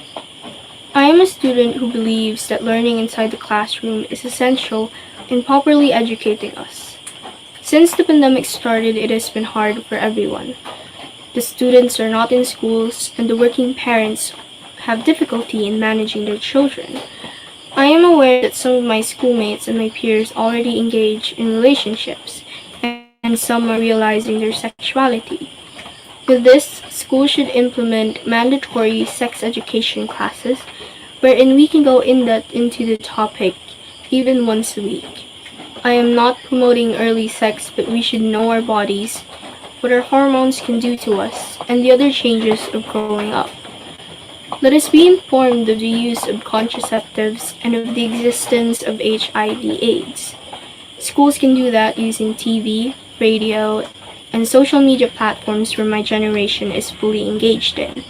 I am a student who believes that learning inside the classroom is essential in properly educating us. Since the pandemic started, it has been hard for everyone. The students are not in schools and the working parents have difficulty in managing their children. I am aware that some of my schoolmates and my peers already engage in relationships, and some are realizing their sexuality. With this, schools should implement mandatory sex education classes, wherein we can go in-depth into the topic even once a week. I am not promoting early sex, but we should know our bodies, what our hormones can do to us, and the other changes of growing up. Let us be informed of the use of contraceptives and of the existence of HIV/AIDS. Schools can do that using TV, radio, and social media platforms where my generation is fully engaged in.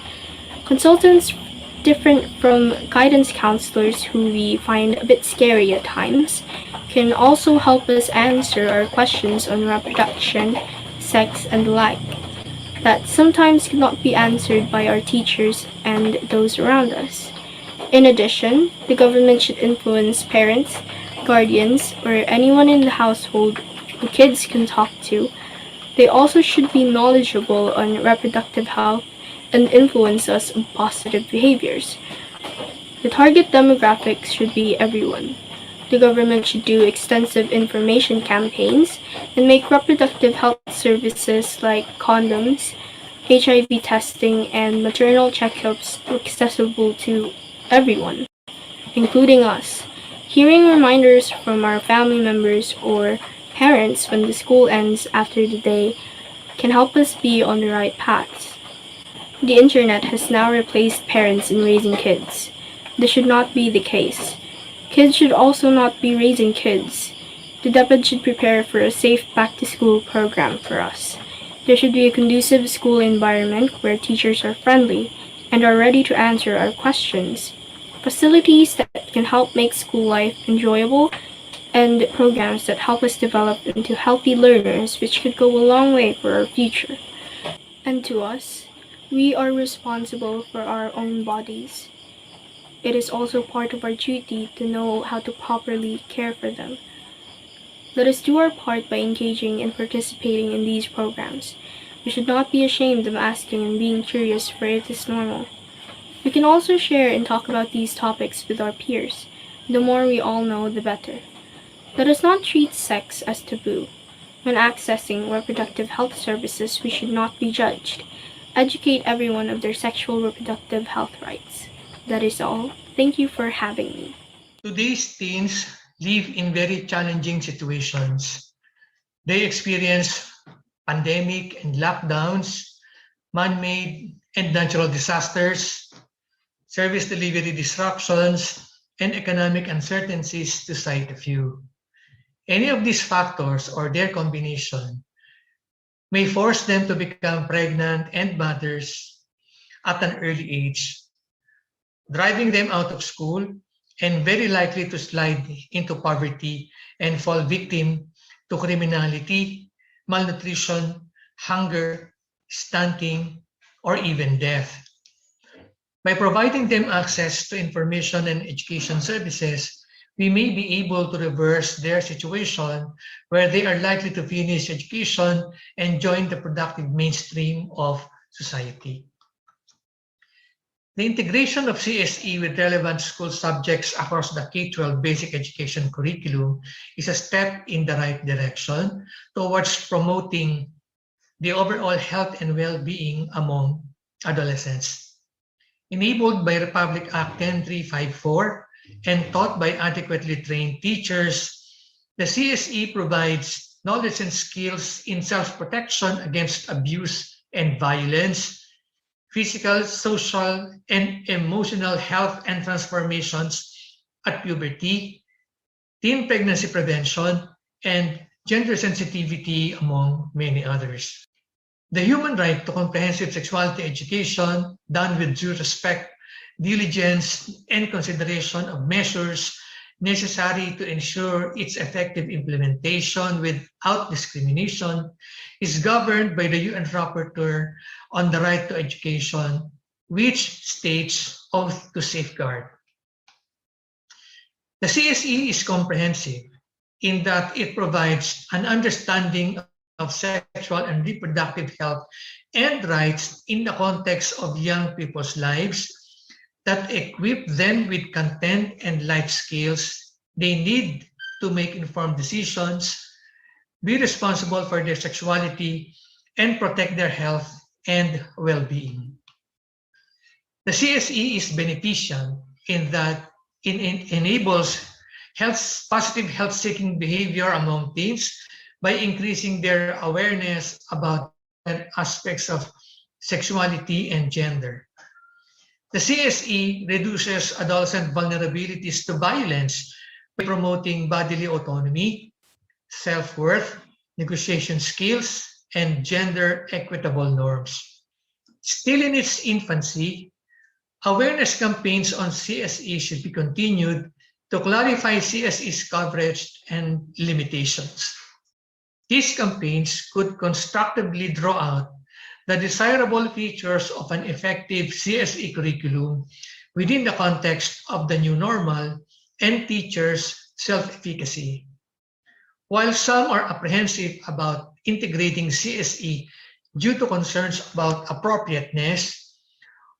Consultants different from guidance counselors who we find a bit scary at times can also help us answer our questions on reproduction, sex, and the like that sometimes cannot be answered by our teachers and those around us. In addition, the government should influence parents, guardians, or anyone in the household who kids can talk to. They also should be knowledgeable on reproductive health and influence us on positive behaviors. The target demographics should be everyone. The government should do extensive information campaigns and make reproductive health services like condoms, HIV testing, and maternal checkups accessible to everyone, including us. Hearing reminders from our family members or parents when the school ends after the day can help us be on the right path. The internet has now replaced parents in raising kids. This should not be the case. Kids should also not be raising kids. The DepEd should prepare for a safe back-to-school program for us. There should be a conducive school environment where teachers are friendly and are ready to answer our questions. Facilities that can help make school life enjoyable and programs that help us develop into healthy learners, which could go a long way for our future. And to us, we are responsible for our own bodies. It is also part of our duty to know how to properly care for them. Let us do our part by engaging and participating in these programs. We should not be ashamed of asking and being curious, for it is normal. We can also share and talk about these topics with our peers. The more we all know, the better. Let us not treat sex as taboo. When accessing reproductive health services, we should not be judged. Educate everyone of their sexual reproductive health rights. That is all. Thank you for having me. Today's teens live in very challenging situations. They experience pandemic and lockdowns, man-made and natural disasters, service delivery disruptions, and economic uncertainties, to cite a few. Any of these factors or their combination may force them to become pregnant and mothers at an early age, driving them out of school and very likely to slide into poverty and fall victim to criminality, malnutrition, hunger, stunting, or even death. By providing them access to information and education services, we may be able to reverse their situation where they are likely to finish education and join the productive mainstream of society. The integration of CSE with relevant school subjects across the K-12 basic education curriculum is a step in the right direction towards promoting the overall health and well-being among adolescents. Enabled by Republic Act 10354 and taught by adequately trained teachers, the CSE provides knowledge and skills in self-protection against abuse and violence, physical, social, and emotional health and transformations at puberty, teen pregnancy prevention, and gender sensitivity, among many others. The human right to comprehensive sexuality education, done with due respect, diligence, and consideration of measures necessary to ensure its effective implementation without discrimination, is governed by the UN Rapporteur on the Right to Education, which states oath to safeguard. The CSE is comprehensive in that it provides an understanding of sexual and reproductive health and rights in the context of young people's lives that equip them with content and life skills they need to make informed decisions, be responsible for their sexuality, and protect their health and well-being. The CSE is beneficial in that it enables positive health-seeking behavior among teens by increasing their awareness about aspects of sexuality and gender. The CSE reduces adolescent vulnerabilities to violence by promoting bodily autonomy, self-worth, negotiation skills, and gender equitable norms. Still in its infancy, awareness campaigns on CSE should be continued to clarify CSE's coverage and limitations. These campaigns could constructively draw out the desirable features of an effective CSE curriculum within the context of the new normal and teachers' self-efficacy. While some are apprehensive about integrating CSE due to concerns about appropriateness,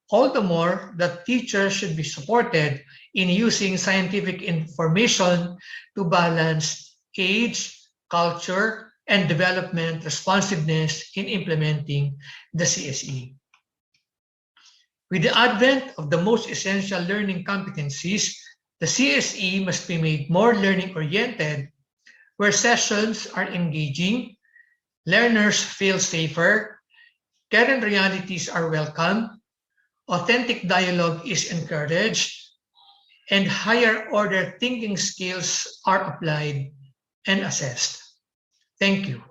all the more that teachers should be supported in using scientific information to balance age, culture, and development responsiveness in implementing the CSE. With the advent of the most essential learning competencies, the CSE must be made more learning-oriented, where sessions are engaging, learners feel safer, current realities are welcome, authentic dialogue is encouraged, and higher-order thinking skills are applied and assessed. Thank you.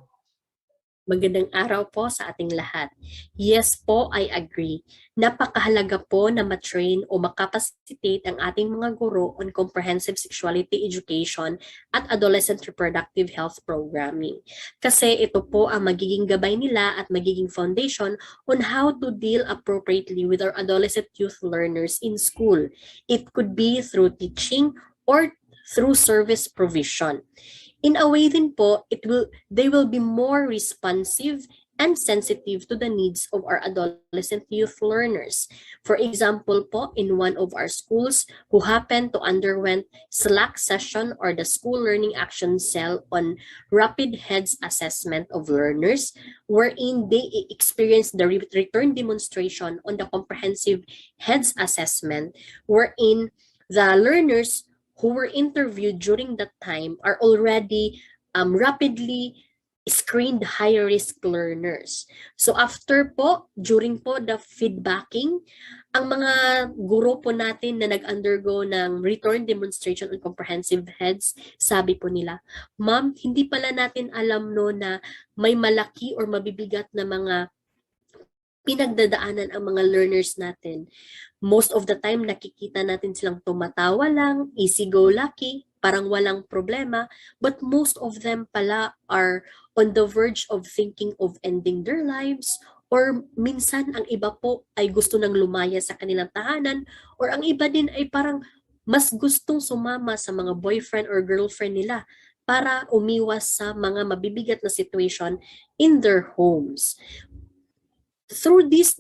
Magandang araw po sa ating lahat. Yes po, I agree. Napakahalaga po na matrain o makapacitate ang ating mga guro on comprehensive sexuality education at adolescent reproductive health programming. Kasi ito po ang magiging gabay nila at magiging foundation on how to deal appropriately with our adolescent youth learners in school. It could be through teaching or through service provision. In a way din po, they will be more responsive and sensitive to the needs of our adolescent youth learners. For example po, in one of our schools who happened to underwent SLAC session or the School Learning Action Cell on Rapid Heads Assessment of Learners, wherein they experienced the return demonstration on the comprehensive heads assessment, wherein the learners who were interviewed during that time are already rapidly screened high-risk learners. So after po, during po the feedbacking, ang mga guro po natin na nag-undergo ng return demonstration on comprehensive heads, sabi po nila, ma'am, hindi pala natin alam no na may malaki or mabibigat na mga pinagdadaanan ang mga learners natin. Most of the time, nakikita natin silang tumatawa lang, easy-go-lucky, parang walang problema, but most of them pala are on the verge of thinking of ending their lives, or minsan ang iba po ay gusto nang lumaya sa kanilang tahanan, or ang iba din ay parang mas gustong sumama sa mga boyfriend or girlfriend nila para umiwas sa mga mabibigat na situation in their homes. Through this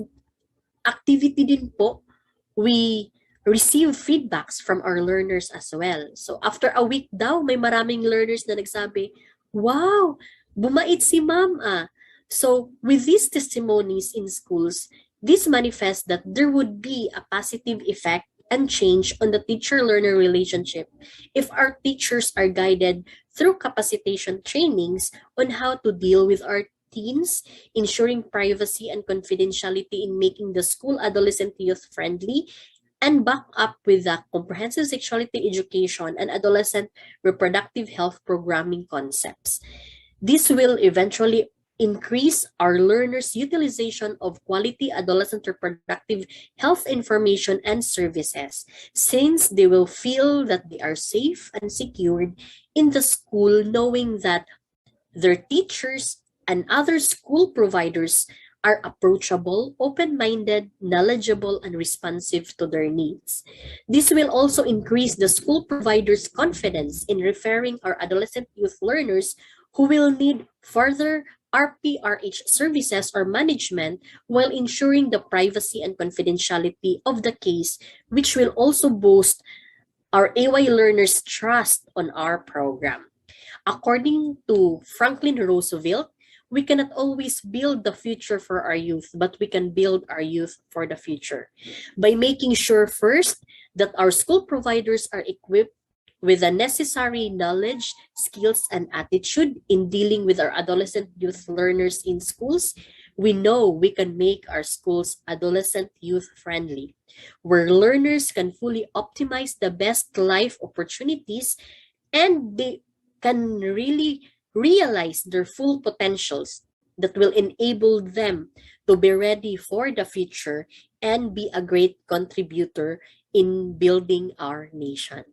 activity din po, we receive feedbacks from our learners as well. So after a week daw, may maraming learners na nagsabi, wow, bumait si ma'am ah. So with these testimonies in schools, this manifests that there would be a positive effect and change on the teacher-learner relationship if our teachers are guided through capacitation trainings on how to deal with our teens, ensuring privacy and confidentiality in making the school adolescent youth friendly, and back up with the comprehensive sexuality education and adolescent reproductive health programming concepts. This will eventually increase our learners' utilization of quality adolescent reproductive health information and services, since they will feel that they are safe and secured in the school, knowing that their teachers and other school providers are approachable, open-minded, knowledgeable, and responsive to their needs. This will also increase the school providers' confidence in referring our adolescent youth learners who will need further RPRH services or management while ensuring the privacy and confidentiality of the case, which will also boost our AY learners' trust on our program. According to Franklin Roosevelt, we cannot always build the future for our youth, but we can build our youth for the future by making sure first that our school providers are equipped with the necessary knowledge, skills, and attitude in dealing with our adolescent youth learners in schools. We know we can make our schools adolescent youth friendly, where learners can fully optimize the best life opportunities and they can really realize their full potentials that will enable them to be ready for the future and be a great contributor in building our nation.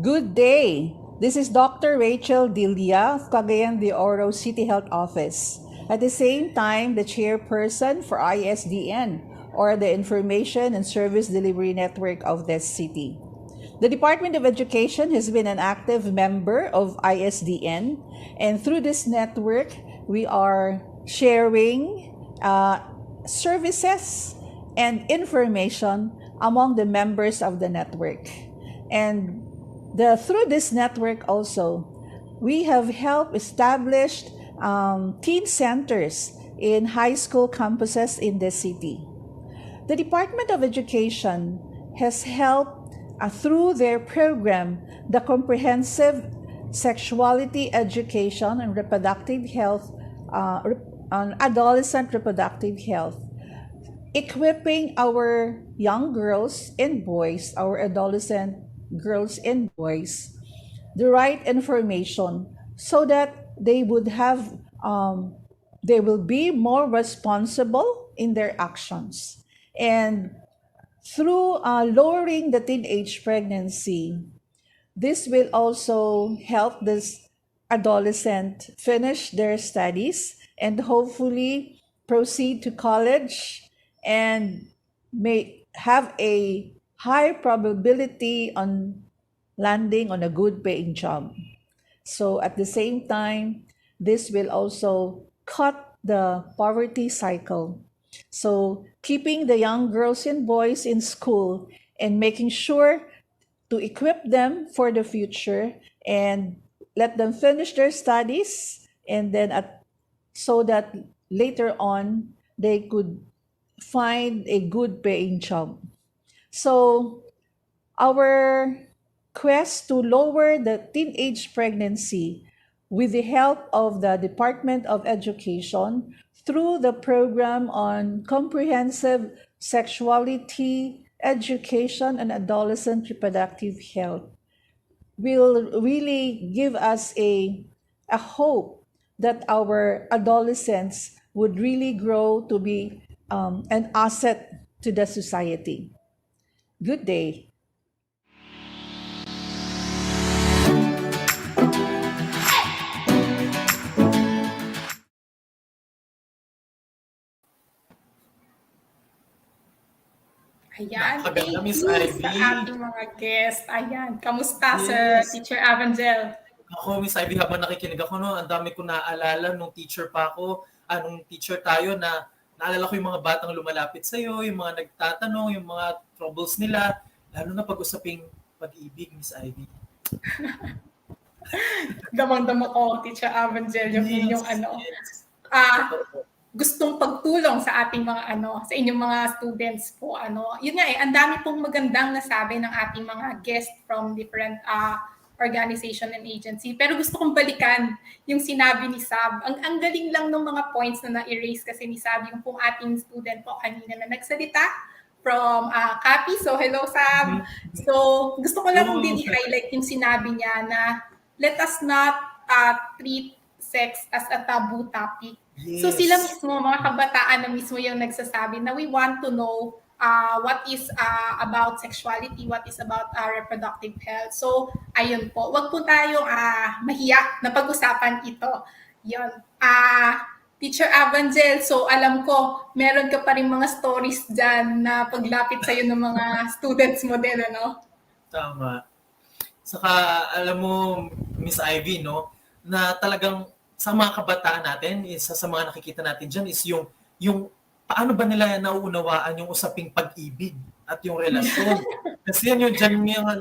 Good day. This is Dr. Rachel Dilia of Cagayan de Oro City Health Office. At the same time, the chairperson for ISDN, or the Information and Service Delivery Network of this city. The Department of Education has been an active member of ISDN, and through this network, we are sharing services and information among the members of the network. And through this network also, we have helped establish teen centers in high school campuses in the city. The Department of Education has helped through their program, the Comprehensive Sexuality Education and Reproductive Health, on Adolescent Reproductive Health, equipping our young girls and boys, our adolescent girls and boys, the right information so that they would have, they will be more responsible in their actions. And through lowering the teenage pregnancy, this will also help this adolescent finish their studies and hopefully proceed to college and may have a high probability on landing on a good paying job. So at the same time, this will also cut the poverty cycle. So keeping the young girls and boys in school and making sure to equip them for the future and let them finish their studies, and then so that later on they could find a good paying job. So our quest to lower the teenage pregnancy with the help of the Department of Education through the program on comprehensive sexuality, education, and adolescent reproductive health will really give us a hope that our adolescents would really grow to be an asset to the society. Good day. Ayan, Napakaganda, thank Miss you Ivy. sa ating mga guest. Ayan, kamusta, Yes. Sir Teacher Avangel? Ako, Miss Ivy, habang nakikinig ako, no, ang dami ko naaalala nung teacher pa ako, nung teacher tayo na naalala ko yung mga batang lumalapit sa'yo, yung mga nagtatanong, yung mga troubles nila, lalo na pag-usaping pag-ibig, Miss Ivy. Damang-dama ko, Teacher Avangel, yung inyong gustong pagtulong sa ating mga sa inyong mga students po. Yun nga ang dami pong magandang nasabi ng ating mga guests from different organization and agency. Pero gusto kong balikan yung sinabi ni Sab. Ang galing lang ng mga points na na-erase kasi ni Sab, yung pong ating student po kanina na nagsalita from Capi. So, hello, Sab. So, gusto ko lang din i-highlight yung sinabi niya na let us not treat sex as a taboo topic. Yes. So, sila mismo, mga kabataan na mismo yung nagsasabi na we want to know what is about sexuality, what is about reproductive health. So, ayun po. Wag po tayong mahiya na pag-usapan ito. Yun. Teacher Avangel, so alam ko, meron ka pa rin mga stories dyan na paglapit sa'yo ng mga students mo din, ano? Tama. Saka, alam mo, Miss Ivy, no, na talagang sa mga kabataan natin, isa sa mga nakikita natin dyan is yung paano ba nila nauunawaan yung usaping pag-ibig at yung relasyon. Kasi yan yung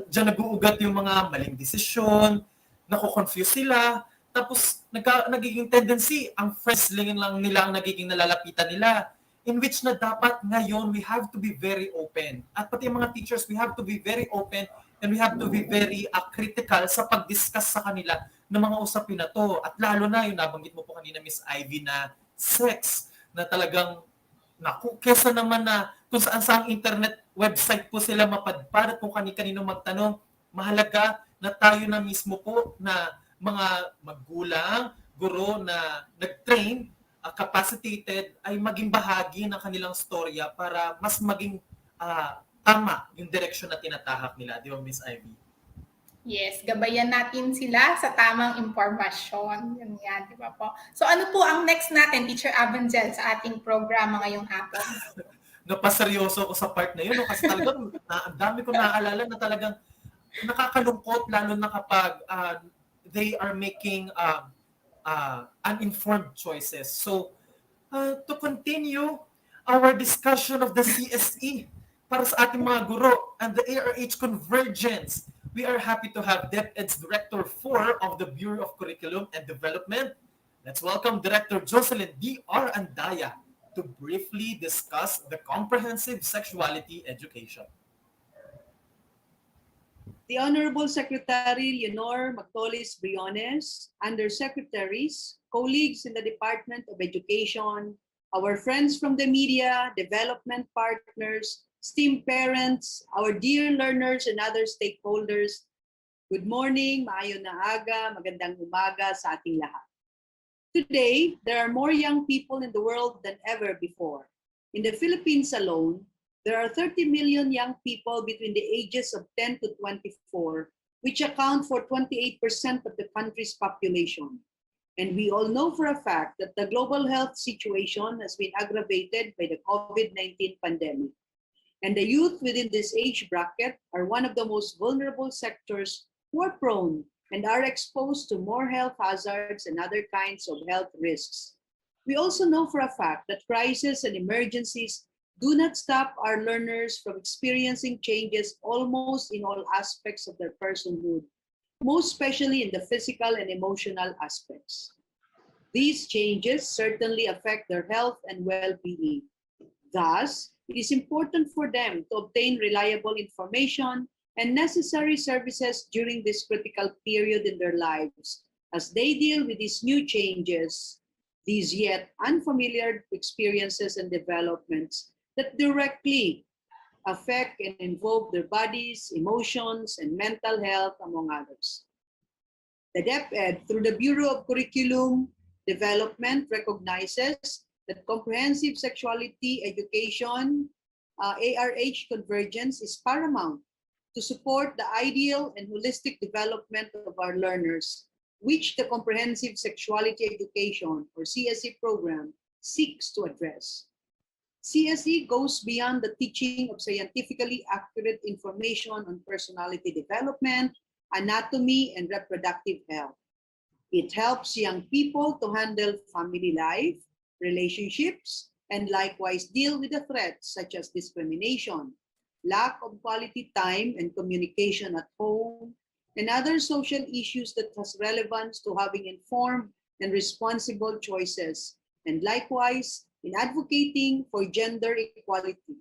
dyan nag-uugat yung mga maling desisyon, nako-confuse sila, tapos nagiging tendency, ang friends lang nila ang nagiging nalalapitan nila, in which na dapat ngayon we have to be very open. At pati yung mga teachers, we have to be very open and we have to be very critical sa pag-discuss sa kanila ng mga usapin na to. At lalo na yung nabanggit mo po kanina, Miss Ivy, na sex, na talagang kesa naman na kung saan internet website po sila mapadpad at kung kani-kanino magtanong, mahalaga na tayo na mismo po na mga magulang, guro na nag-train, capacitated, ay maging bahagi ng kanilang storya para mas maging tama yung direction na tinatahak nila. Di ba, Miss Ivy? Yes, gabayan natin sila sa tamang impormasyon. Yun yan, di ba po? So ano po ang next natin, Teacher Avangel, sa ating programa ngayong hapon? Napaseryoso ko sa part na yun, no? Kasi talagang ang dami ko naaalala na talagang nakakalungkot, lalo na kapag they are making uninformed choices. So, to continue our discussion of the CSE para sa ating mga guro and the ARH Convergence, we are happy to have DepEd's Director 4 of the Bureau of Curriculum and Development. Let's welcome Director Jocelyn D.R. Andaya to briefly discuss the comprehensive sexuality education. The Honorable Secretary Leonor Mactolis Briones, Undersecretaries, colleagues in the Department of Education, our friends from the media, development partners, esteemed parents, our dear learners and other stakeholders, good morning, maayong na aga, magandang umaga sa ating lahat. Today, there are more young people in the world than ever before. In the Philippines alone, there are 30 million young people between the ages of 10 to 24, which account for 28% of the country's population. And we all know for a fact that the global health situation has been aggravated by the COVID-19 pandemic. And the youth within this age bracket are one of the most vulnerable sectors who are prone and are exposed to more health hazards and other kinds of health risks. We also know for a fact that crises and emergencies do not stop our learners from experiencing changes almost in all aspects of their personhood, most especially in the physical and emotional aspects. These changes certainly affect their health and well-being. Thus, it is important for them to obtain reliable information and necessary services during this critical period in their lives as they deal with these new changes, these yet unfamiliar experiences and developments that directly affect and involve their bodies, emotions, and mental health, among others. The DepEd, through the Bureau of Curriculum Development, recognizes that comprehensive sexuality education, ARH Convergence, is paramount to support the ideal and holistic development of our learners, which the Comprehensive Sexuality Education, or CSE program, seeks to address. CSE goes beyond the teaching of scientifically accurate information on personality development, anatomy, and reproductive health. It helps young people to handle family life, relationships, and likewise deal with the threats such as discrimination, lack of quality time and communication at home, and other social issues that has relevance to having informed and responsible choices, and likewise in advocating for gender equality.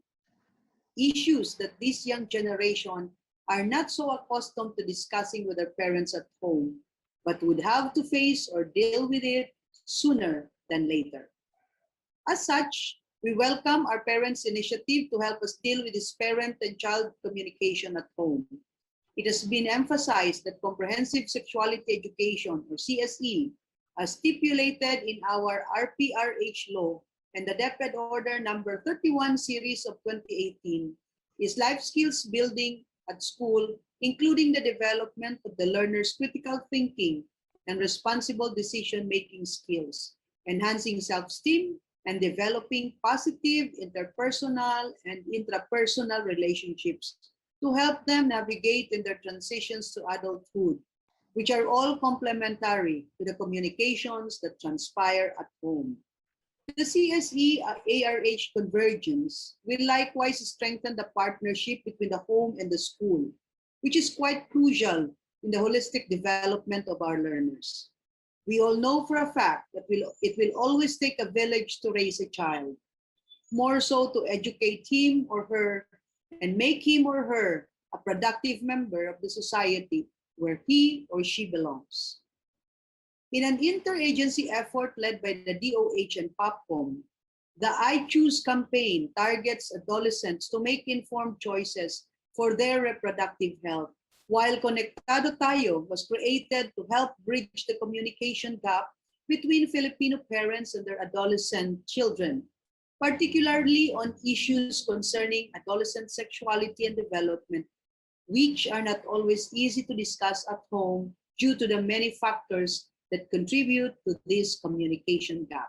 Issues that this young generation are not so accustomed to discussing with their parents at home, but would have to face or deal with it sooner than later. As such, we welcome our parents' initiative to help us deal with this parent and child communication at home. It has been emphasized that comprehensive sexuality education, or CSE, as stipulated in our RPRH law and the DepEd Order number 31 series of 2018, is life skills building at school, including the development of the learner's critical thinking and responsible decision-making skills, enhancing self-esteem, and developing positive interpersonal and intrapersonal relationships to help them navigate in their transitions to adulthood, which are all complementary to the communications that transpire at home. The CSE-ARH Convergence will likewise strengthen the partnership between the home and the school, which is quite crucial in the holistic development of our learners. We all know for a fact that it will always take a village to raise a child, more so to educate him or her and make him or her a productive member of the society where he or she belongs. In an interagency effort led by the DOH and POPCOM, the I Choose campaign targets adolescents to make informed choices for their reproductive health, while Konektado Tayo was created to help bridge the communication gap between Filipino parents and their adolescent children, particularly on issues concerning adolescent sexuality and development, which are not always easy to discuss at home due to the many factors that contribute to this communication gap.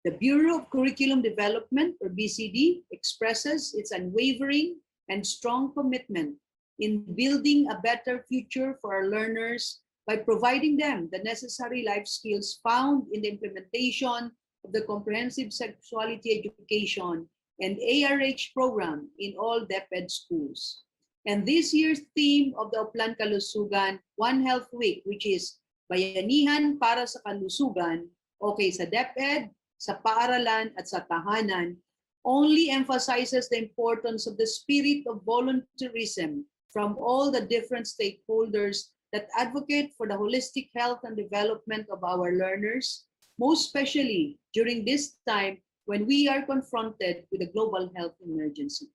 The Bureau of Curriculum Development, or BCD, expresses its unwavering and strong commitment in building a better future for our learners by providing them the necessary life skills found in the implementation of the comprehensive sexuality education and ARH program in all DepEd schools. And this year's theme of the Oplan Kalusugan One Health Week, which is Bayanihan para sa Kalusugan, okay sa DepEd, sa paaralan at sa tahanan, only emphasizes the importance of the spirit of volunteerism from all the different stakeholders that advocate for the holistic health and development of our learners, most especially during this time when we are confronted with a global health emergency.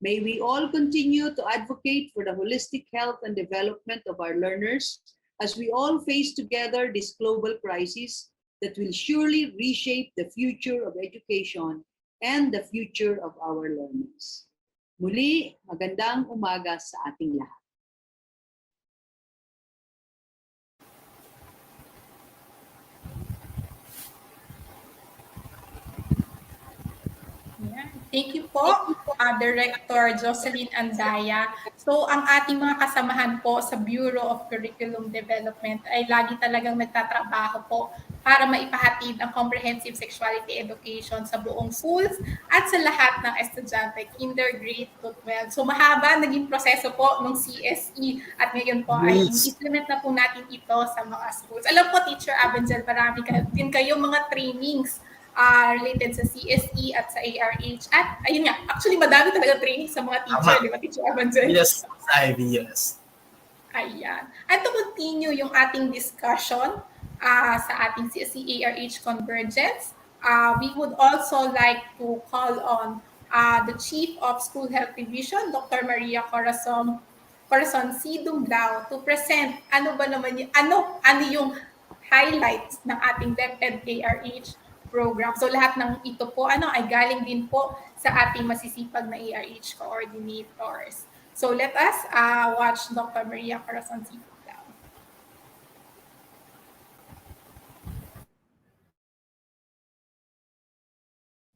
May we all continue to advocate for the holistic health and development of our learners as we all face together this global crisis that will surely reshape the future of education and the future of our learners. Muli, magandang umaga sa ating lahat. Thank you po, Director Jocelyn Andaya. So ang ating mga kasamahan po sa Bureau of Curriculum Development ay lagi talagang nagtatrabaho po para maipahatid ang comprehensive sexuality education sa buong schools at sa lahat ng estudyante, kinder, grade to 12. So mahaba naging proseso po ng CSE at ngayon po ay implement na po natin ito sa mga schools. Alam po, Teacher Abenzel, marami din kayo mga trainings related sa CSE at sa ARH. At ayun nga, actually madami talaga training sa mga teacher, di ba, Teacher Abenzel? Yes, Ivy, yes. Ayan. And to continue yung ating discussion sa ating CSE-ARH Convergence, we would also like to call on the Chief of School Health Division, Dr. Maria Corazon C. Dumblao, to present ano yung highlights ng ating DepEd ARH program. So lahat ng ito po ay galing din po sa ating masisipag na ARH coordinators. So let us watch Dr. Maria Corazon C. Dumblao.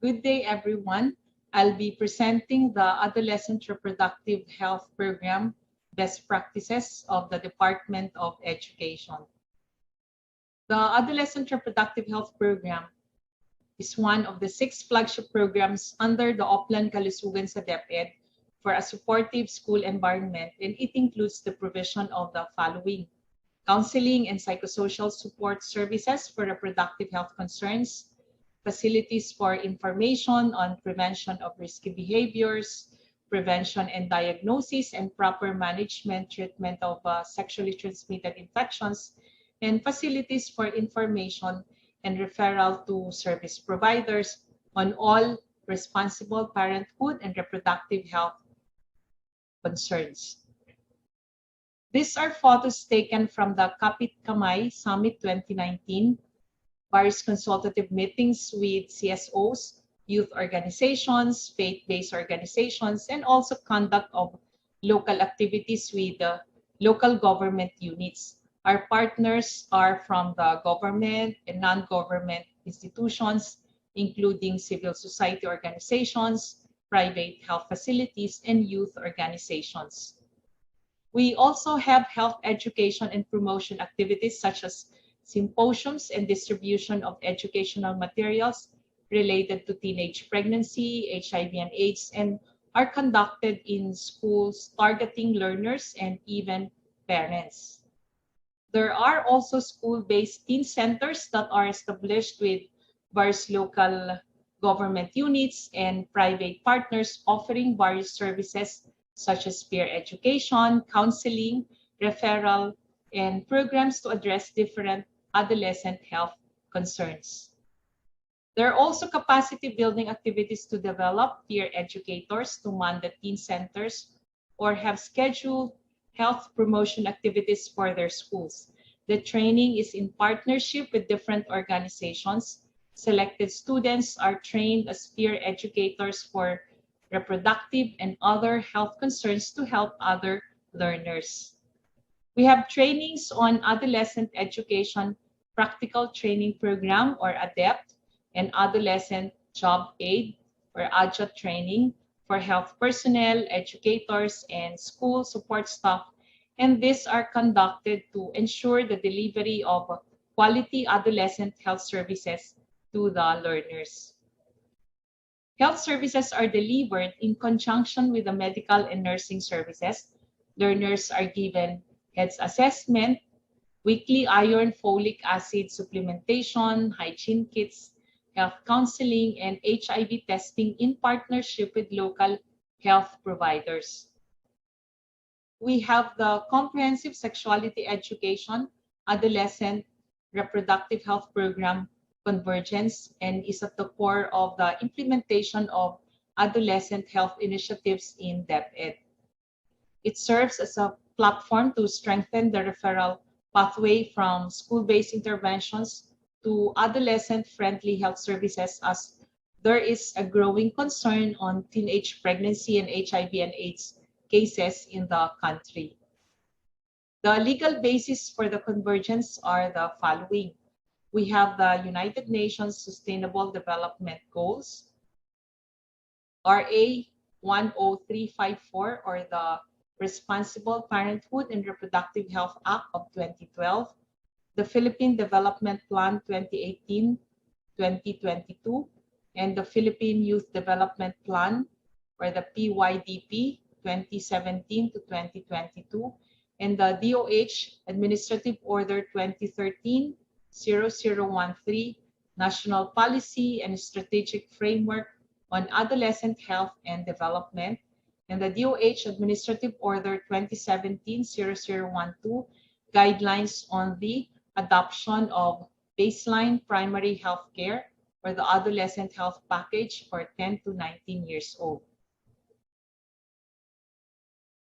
Good day, everyone. I'll be presenting the Adolescent Reproductive Health Program Best Practices of the Department of Education. The Adolescent Reproductive Health Program is one of the 6 flagship programs under the Oplan Kalusugan sa DepEd for a supportive school environment, and it includes the provision of the following: counseling and psychosocial support services for reproductive health concerns, facilities for information on prevention of risky behaviors, prevention and diagnosis and proper management, treatment of sexually transmitted infections, and facilities for information and referral to service providers on all responsible parenthood and reproductive health concerns. These are photos taken from the Kapit Kamay Summit 2019, various consultative meetings with CSOs, youth organizations, faith-based organizations, and also conduct of local activities with local government units. Our partners are from the government and non-government institutions, including civil society organizations, private health facilities, and youth organizations. We also have health education and promotion activities such as symposiums and distribution of educational materials related to teenage pregnancy, HIV and AIDS, and are conducted in schools targeting learners and even parents. There are also school-based teen centers that are established with various local government units and private partners offering various services such as peer education, counseling, referral, and programs to address different adolescent health concerns. There are also capacity building activities to develop peer educators to man the teen centers or have scheduled health promotion activities for their schools. The training is in partnership with different organizations. Selected students are trained as peer educators for reproductive and other health concerns to help other learners. We have trainings on adolescent education practical training program or ADEPT and adolescent job aid or ADJA training for health personnel, educators, and school support staff. And these are conducted to ensure the delivery of quality adolescent health services to the learners. Health services are delivered in conjunction with the medical and nursing services. Learners are given health assessment, weekly iron folic acid supplementation, hygiene kits, health counseling, and HIV testing in partnership with local health providers. We have the comprehensive sexuality education, adolescent reproductive health program, Convergence, and is at the core of the implementation of adolescent health initiatives in DepEd. It serves as a platform to strengthen the referral pathway from school-based interventions to adolescent-friendly health services, as there is a growing concern on teenage pregnancy and HIV and AIDS cases in the country. The legal basis for the Convergence are the following. We have the United Nations Sustainable Development Goals, RA 10354, or the Responsible Parenthood and Reproductive Health Act of 2012, the Philippine Development Plan 2018-2022, and the Philippine Youth Development Plan, or the PYDP 2017 to 2022, and the DOH Administrative Order 2013-0013, National Policy and Strategic Framework on Adolescent Health and Development, and the DOH Administrative Order 2017-0012 Guidelines on the Adoption of Baseline Primary Health Care or the Adolescent Health Package for 10 to 19 years old.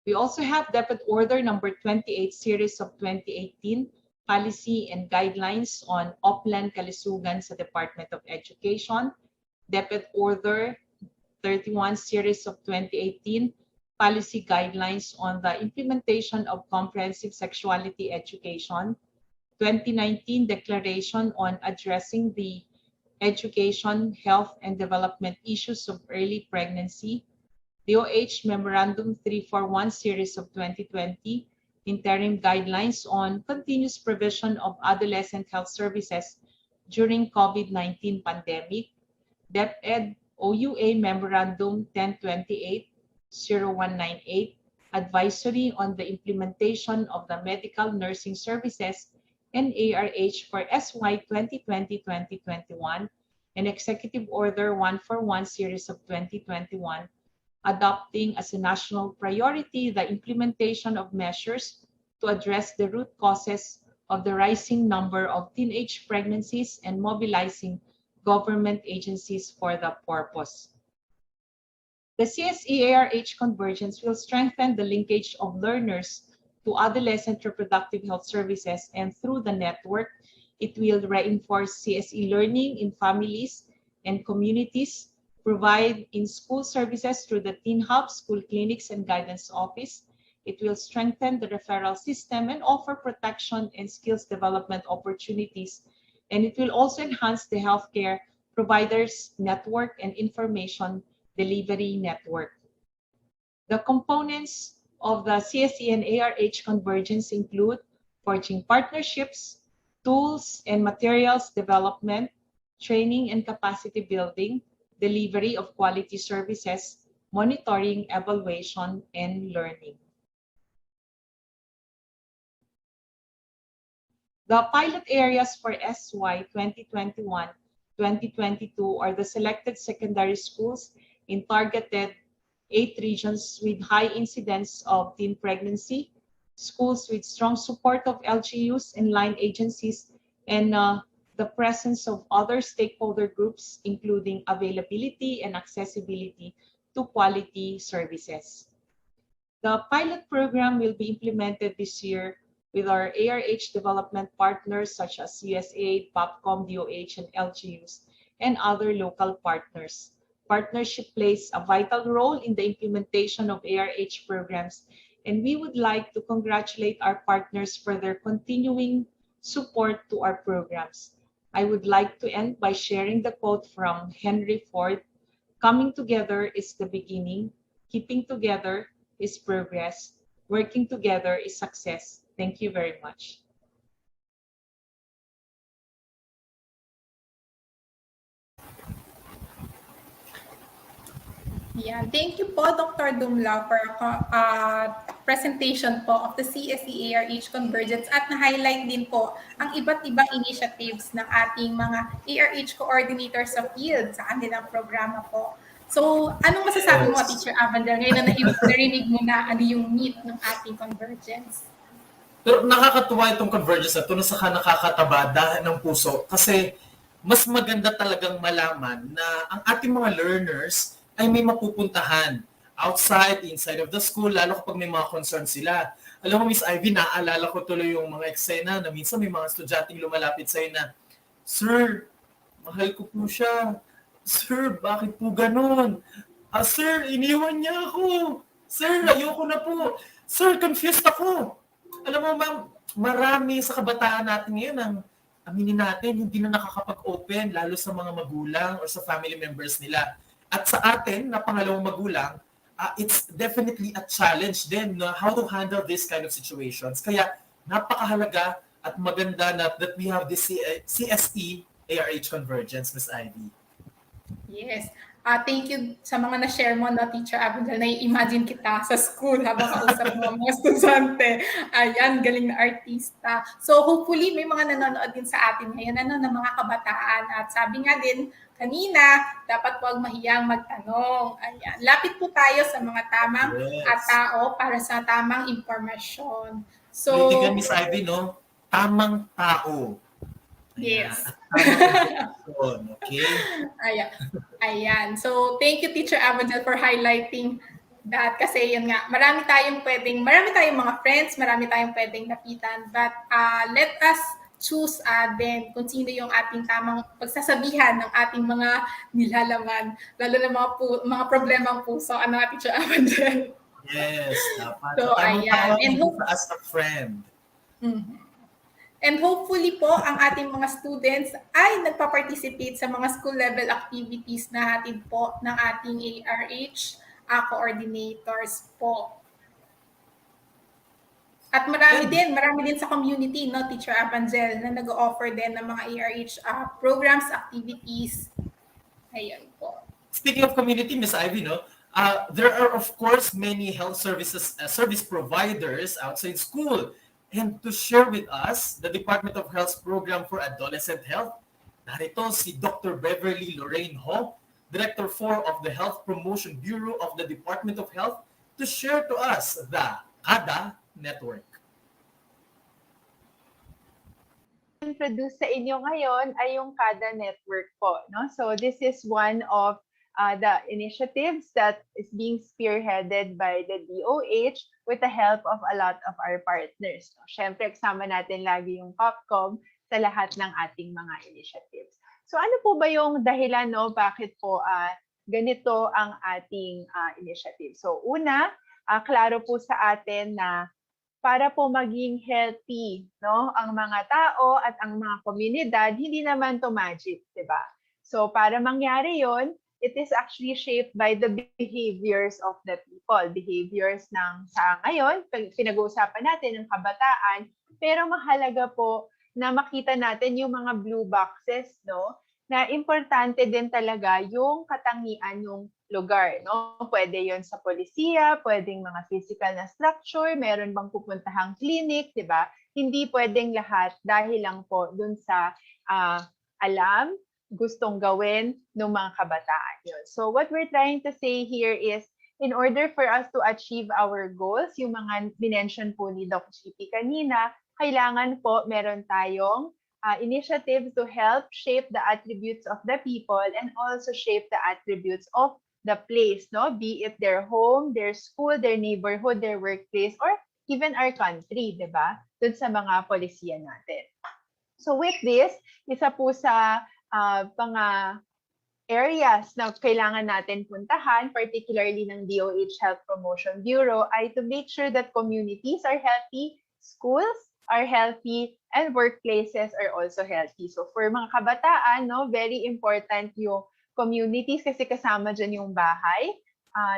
We also have DepEd Order number 28 series of 2018 Policy and Guidelines on Upland Kalusugan sa Department of Education, DepEd Order 31 series of 2018 Policy Guidelines on the Implementation of Comprehensive Sexuality Education, 2019 Declaration on Addressing the Education, Health, and Development Issues of Early Pregnancy, DOH Memorandum 341 Series of 2020, Interim Guidelines on Continuous Provision of Adolescent Health Services during COVID-19 Pandemic, DepEd OUA Memorandum 1028-0198, Advisory on the Implementation of the Medical Nursing Services and ARH for SY 2020-2021, and Executive Order 141 Series of 2021, adopting as a national priority the implementation of measures to address the root causes of the rising number of teenage pregnancies and mobilizing government agencies for the purpose. The CSE-ARH Convergence will strengthen the linkage of learners to adolescent reproductive health services, and through the network, it will reinforce CSE learning in families and communities, provide in-school services through the Teen Hub, school clinics, and guidance office. It will strengthen the referral system and offer protection and skills development opportunities, and it will also enhance the healthcare providers network and information delivery network. The components of the CSE and ARH Convergence include forging partnerships, tools and materials development, training and capacity building, delivery of quality services, monitoring, evaluation, and learning. The pilot areas for SY 2021-2022 are the selected secondary schools in targeted 8 regions with high incidence of teen pregnancy, schools with strong support of LGUs and line agencies, and the presence of other stakeholder groups, including availability and accessibility to quality services. The pilot program will be implemented this year with our ARH development partners such as USAID, POPCOM, DOH, and LGUs, and other local partners. Partnership plays a vital role in the implementation of ARH programs, and we would like to congratulate our partners for their continuing support to our programs. I would like to end by sharing the quote from Henry Ford: "Coming together is the beginning, keeping together is progress, working together is success." Thank you very much. Yeah, thank you po, Dr. Dumla, for presentation po of the CSE-ARH Convergence at na-highlight din po ang iba't ibang initiatives ng ating mga ARH coordinators sa field sa kanilang programa po. So, anong masasabi mo, Teacher Avandel, ngayon na narinig mo na ano yung meat ng ating Convergence? Pero nakakatuwa itong Convergence na ito, na saka nakakataba ng puso, kasi mas maganda talagang malaman na ang ating mga learners ay may mapupuntahan outside, inside of the school, lalo kapag may mga concerns sila. Alam mo, Miss Ivy, naaalala ko tuloy yung mga eksena na minsan may mga estudyanteng lumalapit sa'yo na, "Sir, mahal ko po siya. Sir, bakit po ganon? Sir, iniwan niya ako. Sir, ayoko na po. Sir, confused ako." Alam mo, ma'am, marami sa kabataan natin ngayon ang aminin natin, hindi na nakakapag-open, lalo sa mga magulang or sa family members nila. At sa atin, na pangalawang magulang, it's definitely a challenge din how to handle this kind of situations. Kaya napakahalaga at maganda na that we have this CSE-ARH Convergence, Ms. Ivy. Yes. Thank you sa mga na-share mo, no, Teacher Abdel. Nai-imagine kita sa school habang kausap mo ang mga estudyante. Ayan, galing na artista. So hopefully may mga nanonood din sa atin ngayon, ng mga kabataan. At sabi nga din kanina, dapat huwag mahiyang magtanong. Ayan, lapit po tayo sa mga tamang tao para sa tamang impormasyon. So, Ulitin ka, Miss Ivy, no? Tamang tao. Yes. Okay. Ayan. So, thank you, Teacher Abadel, for highlighting that. Kasi yun nga, marami tayong mga friends, marami tayong pwedeng lapitan. But let us choose din kung sino yung ating tamang pagsasabihan ng ating mga nilalaman. Lalo na mga problemang puso. Ano nga, Teacher Abadel? Yes, dapat. So, ayan. And as a friend. Mm-hmm. And hopefully po, ang ating mga students ay nagpa-participate sa mga school-level activities na hatid po ng ating ARH coordinators po. At marami din sa community, no, Teacher Abangel, na nag-offer din ng mga ARH programs, activities. Ayun po. Speaking of community, Ms. Ivy, no, there are of course many health service providers outside school. And to share with us the Department of Health's program for adolescent health, narito si Dr. Beverly Lorraine Ho, Director 4 of the Health Promotion Bureau of the Department of Health, to share to us the CADA Network. Introduce sa inyo ngayon ay yung CADA Network po. No? So this is one of the initiatives that is being spearheaded by the DOH with the help of a lot of our partners. No? Siyempre, kasama natin lagi yung POPCOM sa lahat ng ating mga initiatives. So ano po ba yung dahilan, no? Bakit po ganito ang ating initiative? So una, klaro po sa atin na para po maging healthy, no, ang mga tao at ang mga komunidad, hindi naman to magic, di ba? So para mangyari yon, it is actually shaped by the behaviors of the people, behaviors ng sa ngayon, pinag-uusapan natin ng kabataan, pero mahalaga po na makita natin yung mga blue boxes, no, na importante din talaga yung katangian ng lugar, no? Pwede yon sa polisiya, pwedeng mga physical na structure, meron bang pupuntahang clinic, di ba? Hindi pwedeng lahat dahil lang po dun sa alam, gustong gawin ng mga kabataan yun. So what we're trying to say here is, in order for us to achieve our goals, yung mga minention po ni Doc GP kanina, kailangan po meron tayong initiatives to help shape the attributes of the people and also shape the attributes of the place, no? Be it their home, their school, their neighborhood, their workplace, or even our country, di ba? Dun sa mga polisiya natin. So with this, isa po sa mga areas na kailangan natin puntahan, particularly ng DOH Health Promotion Bureau, ay to make sure that communities are healthy, schools are healthy, and workplaces are also healthy. So for mga kabataan, no, very important yung communities kasi kasama dyan yung bahay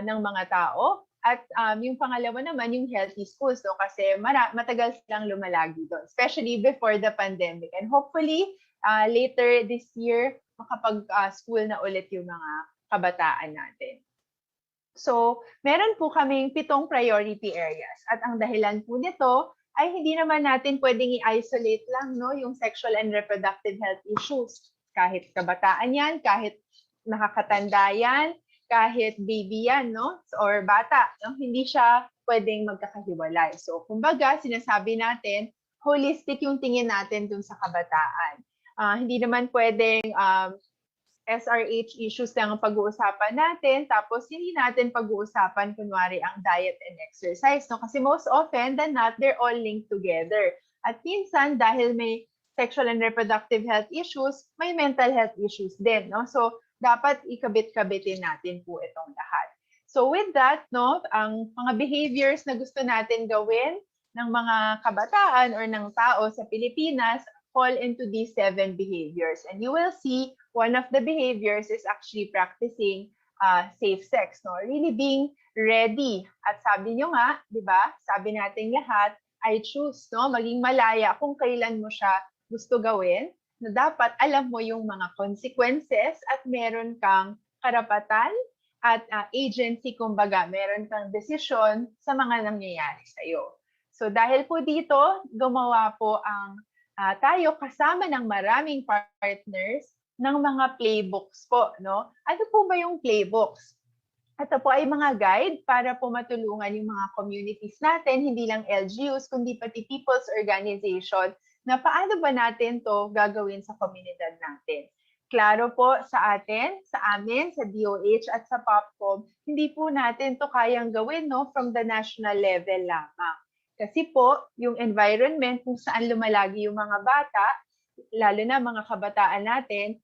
ng mga tao. At yung pangalawa naman, yung healthy schools, no, kasi matagal silang lumalagi doon, especially before the pandemic. And hopefully, later this year, makapag-school na ulit yung mga kabataan natin. So, meron po kaming 7 priority areas. At ang dahilan po nito ay hindi naman natin pwedeng i-isolate lang, no, yung sexual and reproductive health issues. Kahit kabataan yan, kahit nakakatanda yan, kahit baby yan, no, or bata, no, hindi siya pwedeng magkakahiwalay. So, kumbaga, sinasabi natin, holistic yung tingin natin dun sa kabataan. Hindi naman pwedeng SRH issues lang ang pag-uusapan natin, tapos hindi natin pag-uusapan kunwari ang diet and exercise, no? Kasi most often than not, they're all linked together. At minsan, dahil may sexual and reproductive health issues, may mental health issues din, no? So, dapat ikabit-kabitin natin po itong lahat. So with that, no, ang mga behaviors na gusto natin gawin ng mga kabataan or ng tao sa Pilipinas fall into these 7 behaviors. And you will see one of the behaviors is actually practicing safe sex, no? Really being ready. At sabi nyo nga, di ba? Sabi natin lahat, I choose, no? Maging malaya kung kailan mo siya gusto gawin, na dapat alam mo yung mga consequences at meron kang karapatan at agency, kumbaga, meron kang desisyon sa mga nangyayari sa'yo. So dahil po dito, gumawa po ang tayo kasama ng maraming partners ng mga playbooks po, no? Ano po ba yung playbooks? Ito po ay mga guide para po matulungan yung mga communities natin, hindi lang LGUs, kundi pati people's organization, na paano ba natin to gagawin sa komunidad natin. Klaro po sa atin, sa amin, sa DOH at sa POPCOM, hindi po natin to kayang gawin, no, from the national level lamang. Kasi po, yung environment kung saan lumalagi yung mga bata, lalo na mga kabataan natin,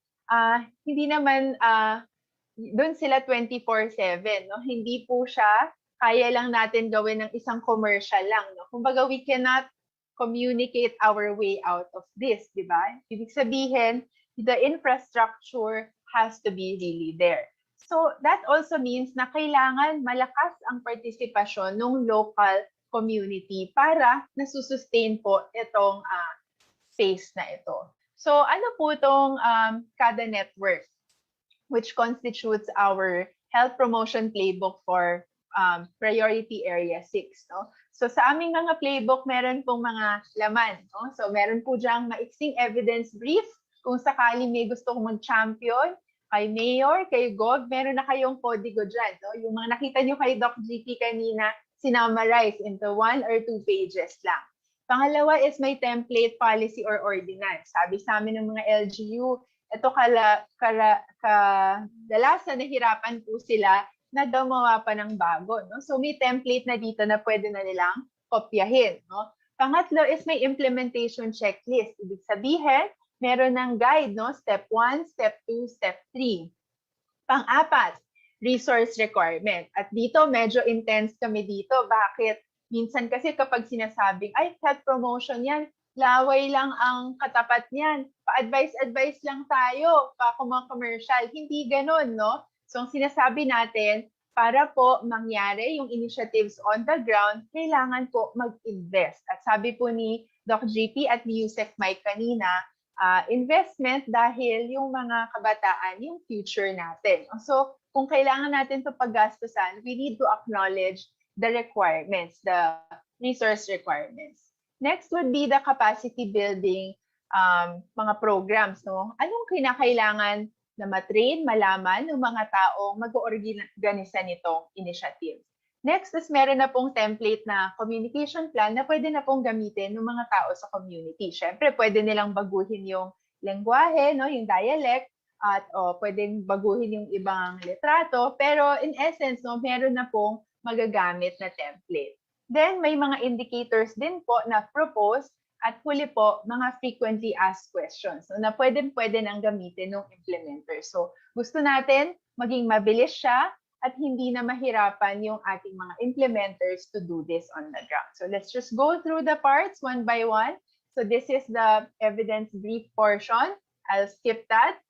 hindi naman doon sila 24/7, no? Hindi po siya kaya lang natin gawin ng isang commercial lang, no? Kumbaga, we cannot communicate our way out of this, di ba? Ibig sabihin, the infrastructure has to be really there. So that also means na kailangan malakas ang partisipasyon ng local community para nasusustain po itong space na ito. So ano po itong kada network, which constitutes our health promotion playbook for priority area 6. No? So sa aming mga playbook, meron pong mga laman. No? So meron po diyang maiksing evidence brief. Kung sakali may gusto kong mag-champion, kay Mayor, kay Gov, meron na kayong kodigo dyan. No? Yung mga nakita nyo kay Doc GP kanina, sinummarize into 1 or 2 pages lang. Pangalawa is may template, policy, or ordinance. Sabi sa amin ng mga LGU, ito kadalasan nahirapan po sila na gumawa pa ng bago. No? So may template na dito na pwede na nilang kopyahin. No? Pangatlo is may implementation checklist. Ibig sabihin, meron ng guide, no? Step 1, Step 2, Step 3. Pang-apat, resource requirement. At dito, medyo intense kami dito. Bakit? Minsan kasi kapag sinasabing, ay, health promotion yan, laway lang ang katapat niyan. Pa-advise lang tayo, pa-commercial. Hindi ganun, no? So, ang sinasabi natin, para po mangyari yung initiatives on the ground, kailangan po mag-invest. At sabi po ni Doc GP at ni Yusef Mike kanina, investment dahil yung mga kabataan, yung future natin. So, kung kailangan natin ito paggastusan, we need to acknowledge the requirements, the resource requirements. Next would be the capacity building mga programs. No? Anong kinakailangan na matrain, malaman ng mga taong mag-oorganisa nitong initiative? Next is meron na pong template na communication plan na pwede na pong gamitin ng mga tao sa community. Siyempre, pwede nilang baguhin yung lengguwahe, no, yung dialect, at pwedeng baguhin yung ibang litrato. Pero in essence, no, meron na pong magagamit na template. Then, may mga indicators din po na propose at huli po, mga frequently asked questions na pwede nang gamitin ng implementer. So, gusto natin maging mabilis siya at hindi na mahirapan yung ating mga implementers to do this on the ground. So let's just go through the parts one by one. So this is the evidence brief portion. I'll skip that.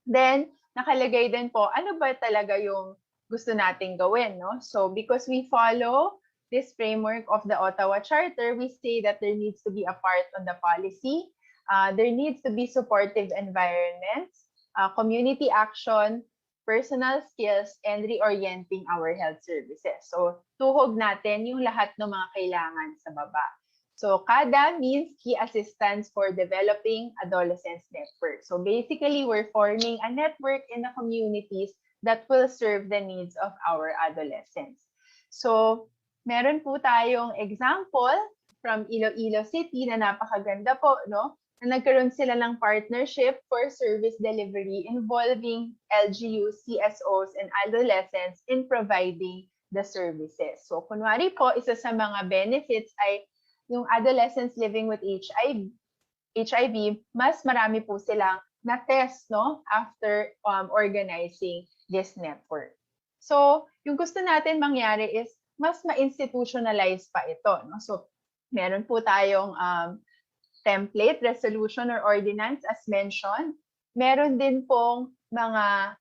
Then, nakalagay din po, ano ba talaga yung gusto nating gawin, no? So because we follow this framework of the Ottawa Charter, we say that there needs to be a part on the policy. There needs to be supportive environments, community action, personal skills, and reorienting our health services. So, tuhog natin yung lahat ng mga kailangan sa baba. So, CADA means Key Assistance for Developing Adolescents Network. So, basically, we're forming a network in the communities that will serve the needs of our adolescents. So, meron po tayong example from Iloilo City na napakaganda po, no? Na nagkaroon sila ng partnership for service delivery involving LGUs, CSOs, and adolescents in providing the services. So, kunwari po, isa sa mga benefits ay yung adolescents living with HIV, mas marami po silang na-test, no, after organizing this network. So, yung gusto natin mangyari is mas ma-institutionalize pa ito, no? So, meron po tayong template, resolution, or ordinance as mentioned. Meron din pong mga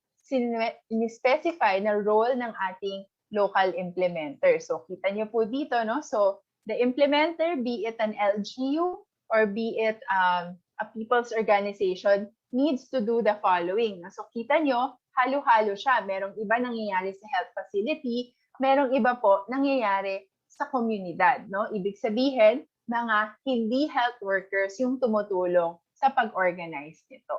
specify na role ng ating local implementer. So, kita niyo po dito, no? So, the implementer, be it an LGU or be it a people's organization, needs to do the following. So, kita niyo, halo-halo siya. Merong iba nangyayari sa health facility, merong iba po nangyayari sa komunidad, no? Ibig sabihin, mga hindi health workers yung tumutulong sa pag-organize nito.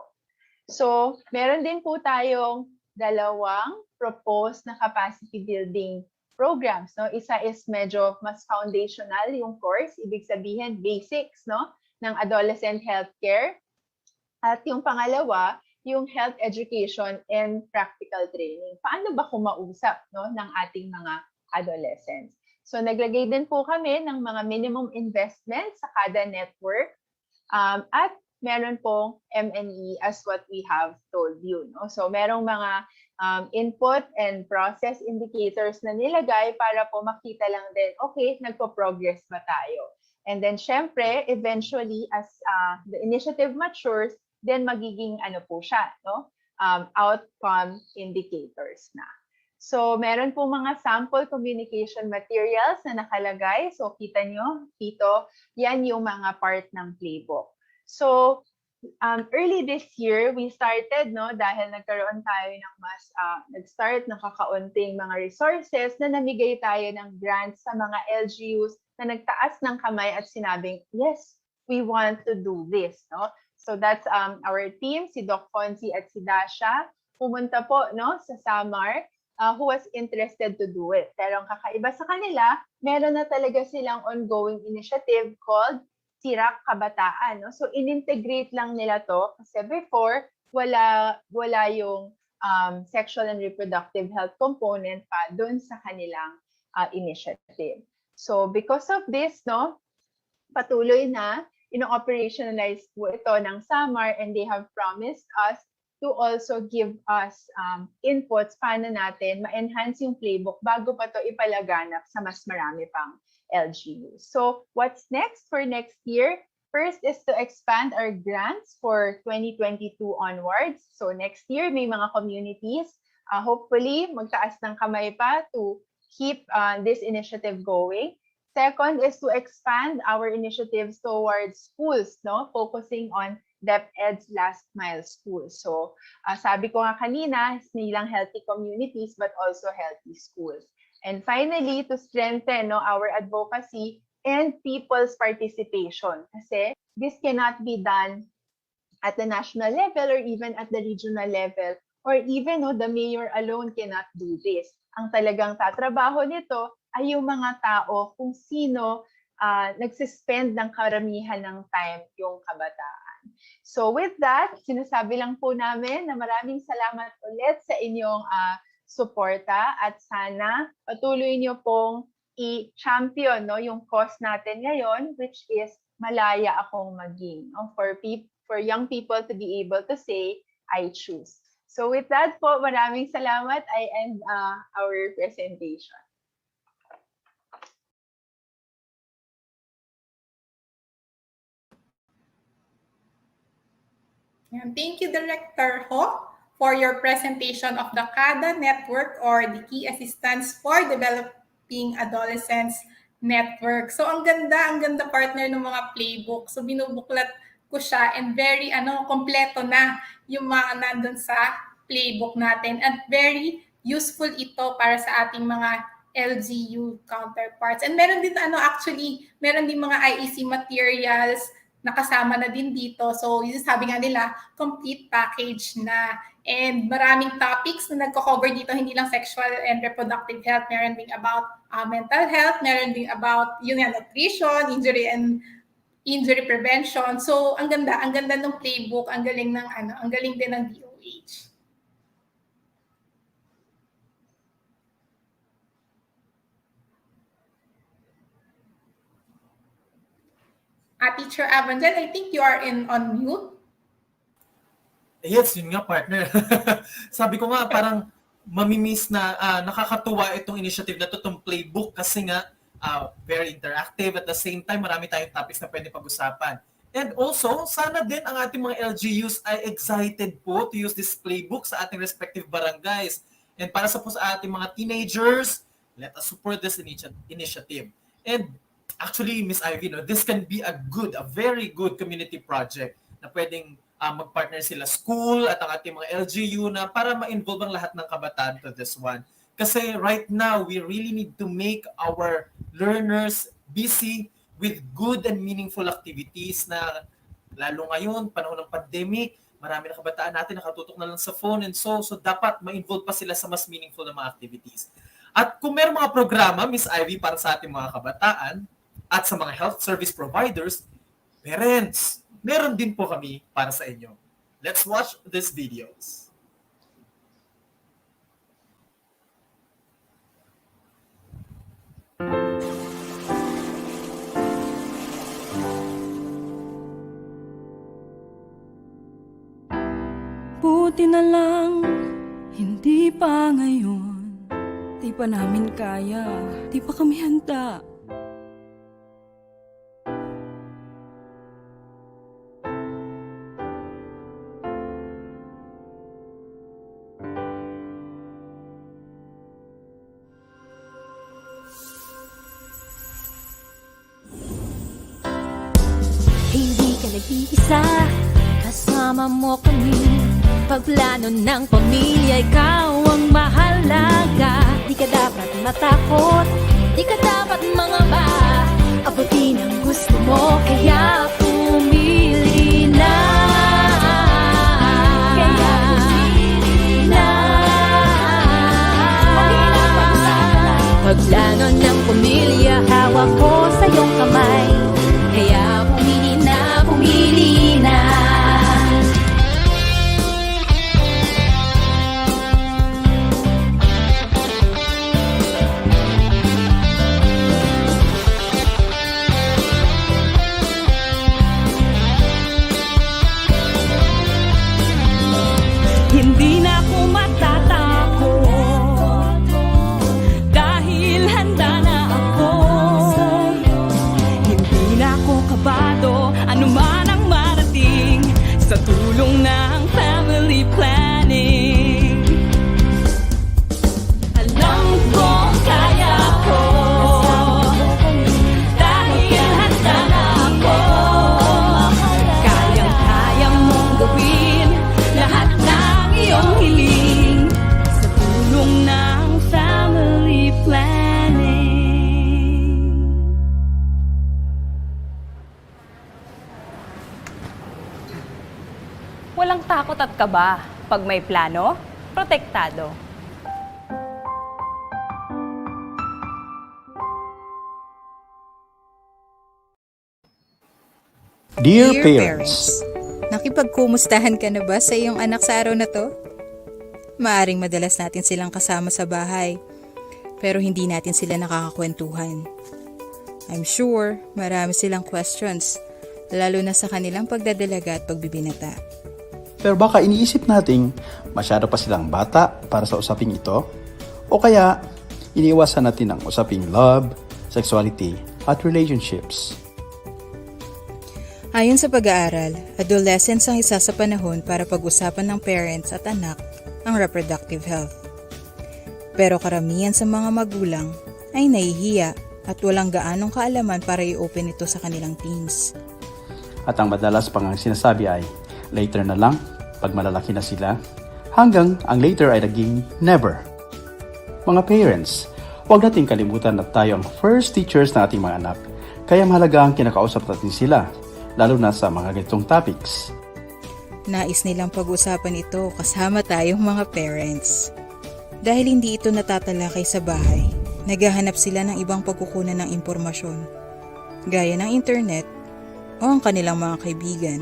So, meron din po tayong dalawang proposed na capacity building programs, no? Isa is medyo mas foundational yung course, ibig sabihin basics, no, ng adolescent healthcare. At yung pangalawa, yung health education and practical training. Paano ba kumausap, no, ng ating mga adolescents? So naglagay din po kami ng mga minimum investment sa kada network at meron pong M&E as what we have told you. No? So merong mga input and process indicators na nilagay para po makita lang din, okay, nagpo-progress ba tayo? And then syempre, eventually, as the initiative matures, then magiging ano po siya, no? Outcome indicators na. So, meron po mga sample communication materials na nakalagay. So, kita nyo, dito, yan yung mga part ng playbook. So, early this year, we started, no, dahil nagkaroon tayo ng mas, nag-start ng kakaunting mga resources na namigay tayo ng grants sa mga LGUs na nagtaas ng kamay at sinabing, yes, we want to do this, no? So, that's our team, si Doc Fonzie at si Dasha, pumunta po, no, sa Samar, who was interested to do it. Pero ang kakaiba sa kanila, meron na talaga silang ongoing initiative called Sirak Kabataan. No? So, in-integrate lang nila to kasi before, wala yung sexual and reproductive health component pa doon sa kanilang initiative. So, because of this, no, patuloy na, ino-operationalize po ito ng Samar and they have promised us to also give us inputs paano natin ma-enhance yung playbook bago pa to ipalaganap sa mas marami pang LGUs. So what's next for next year? First is to expand our grants for 2022 onwards. So next year, may mga communities, hopefully magtaas ng kamay pa to keep this initiative going. Second is to expand our initiatives towards schools, no? Focusing on DepEd's last mile schools. So, sabi ko nga kanina, hindi lang healthy communities but also healthy schools. And finally, to strengthen, no, our advocacy and people's participation. Kasi this cannot be done at the national level or even at the regional level or even, no, the mayor alone cannot do this. Ang talagang tatrabaho nito ay yung mga tao kung sino nagsispend ng karamihan ng time yung kabataan. So with that, sinasabi lang po namin na maraming salamat ulit sa inyong suporta at sana patuloy niyo pong i-champion, no, yung cause natin ngayon, which is malaya akong maging, no, for young people to be able to say, I choose. So with that po, maraming salamat. I end our presentation. Thank you, Director Ho, for your presentation of the CADA Network or the Key Assistance for Developing Adolescents Network. So ang ganda partner ng mga playbook. So binubuklat ko siya and very kompleto na yung mga nandun sa playbook natin at very useful ito para sa ating mga LGU counterparts. And meron din meron din mga IEC materials nakasama na din dito. So, yung sabi nga nila, complete package na. And maraming topics na nagko-cover dito, hindi lang sexual and reproductive health. Meron din about mental health, meron din about nutrition, injury prevention. So, ang ganda ng playbook, ang galing din ng DOH. Teacher Avanjan, I think you are on mute. Yes, yun nga, partner. Sabi ko nga, parang mamimiss na nakakatuwa itong initiative na to, itong playbook, kasi nga very interactive. At the same time, marami tayong topics na pwede pag-usapan. And also, sana din ang ating mga LGUs ay excited po to use this playbook sa ating respective barangays. And para sa ating mga teenagers, let us support this initiative. And actually, Miss Ivy, no, this can be a very good community project na pwedeng mag-partner sila school at ang ating mga LGU na para ma-involve ang lahat ng kabataan to this one. Kasi right now, we really need to make our learners busy with good and meaningful activities na lalo ngayon, panahon ng pandemic, marami na kabataan natin nakatutok na lang sa phone and so dapat ma-involve pa sila sa mas meaningful na mga activities. At kung meron mga programa, Miss Ivy, para sa ating mga kabataan at sa mga health service providers, parents, meron din po kami para sa inyo. Let's watch these videos. Buti na lang, hindi pa ngayon. Di pa namin kaya, di pa kami handa. Hindi ka nag-iisa, kasama mo kami. Pagplano ng pamilya, ikaw ang mahalaga. Di ka dapat matakot, di ka dapat mangamba. Abutin ang gusto mo, kaya pumili na. Kaya pumili na. Pagplano ng pamilya, hawak ko sa iyong kamay. Kaya pumili na, pumili na. Hindi na ako matatakot dahil handa na ako. Hindi na ako kabado, anuman ang marating sa tulong ng family planning. Alam ko kaya ko dahil handa na ako. Kayang-kaya mong gawin lahat ng iyong hiling sa tulong ng family planning. Walang takot at kaba. Pag may plano, protektado. Dear parents, nakipagkumustahan ka na ba sa iyong anak sa araw na to? Maaring madalas natin silang kasama sa bahay, pero hindi natin sila nakakakwentuhan. I'm sure marami silang questions, lalo na sa kanilang pagdadalaga at pagbibinata. pero baka iniisip nating masyado pa silang bata para sa usaping ito, o kaya iniiwasan natin ang usaping love, sexuality, at relationships. Ayon sa pag-aaral, adolescence ang isa sa panahon para pag-usapan ng parents at anak ang reproductive health. Pero karamihan sa mga magulang ay nahihiya at walang gaanong kaalaman para i-open ito sa kanilang teens. At ang madalas pang sinasabi ay, later na lang, pag malalaki na sila, hanggang ang later ay naging never. Mga parents, huwag nating kalimutan na tayo ang first teachers ng ating mga anak, kaya mahalaga ang kinakausap natin sila, lalo na sa mga ganitong topics. Nais nilang pag-usapan ito kasama tayong mga parents. Dahil hindi ito natatalakay sa bahay, naghahanap sila ng ibang pagkukunan ng impormasyon, gaya ng internet o ang kanilang mga kaibigan.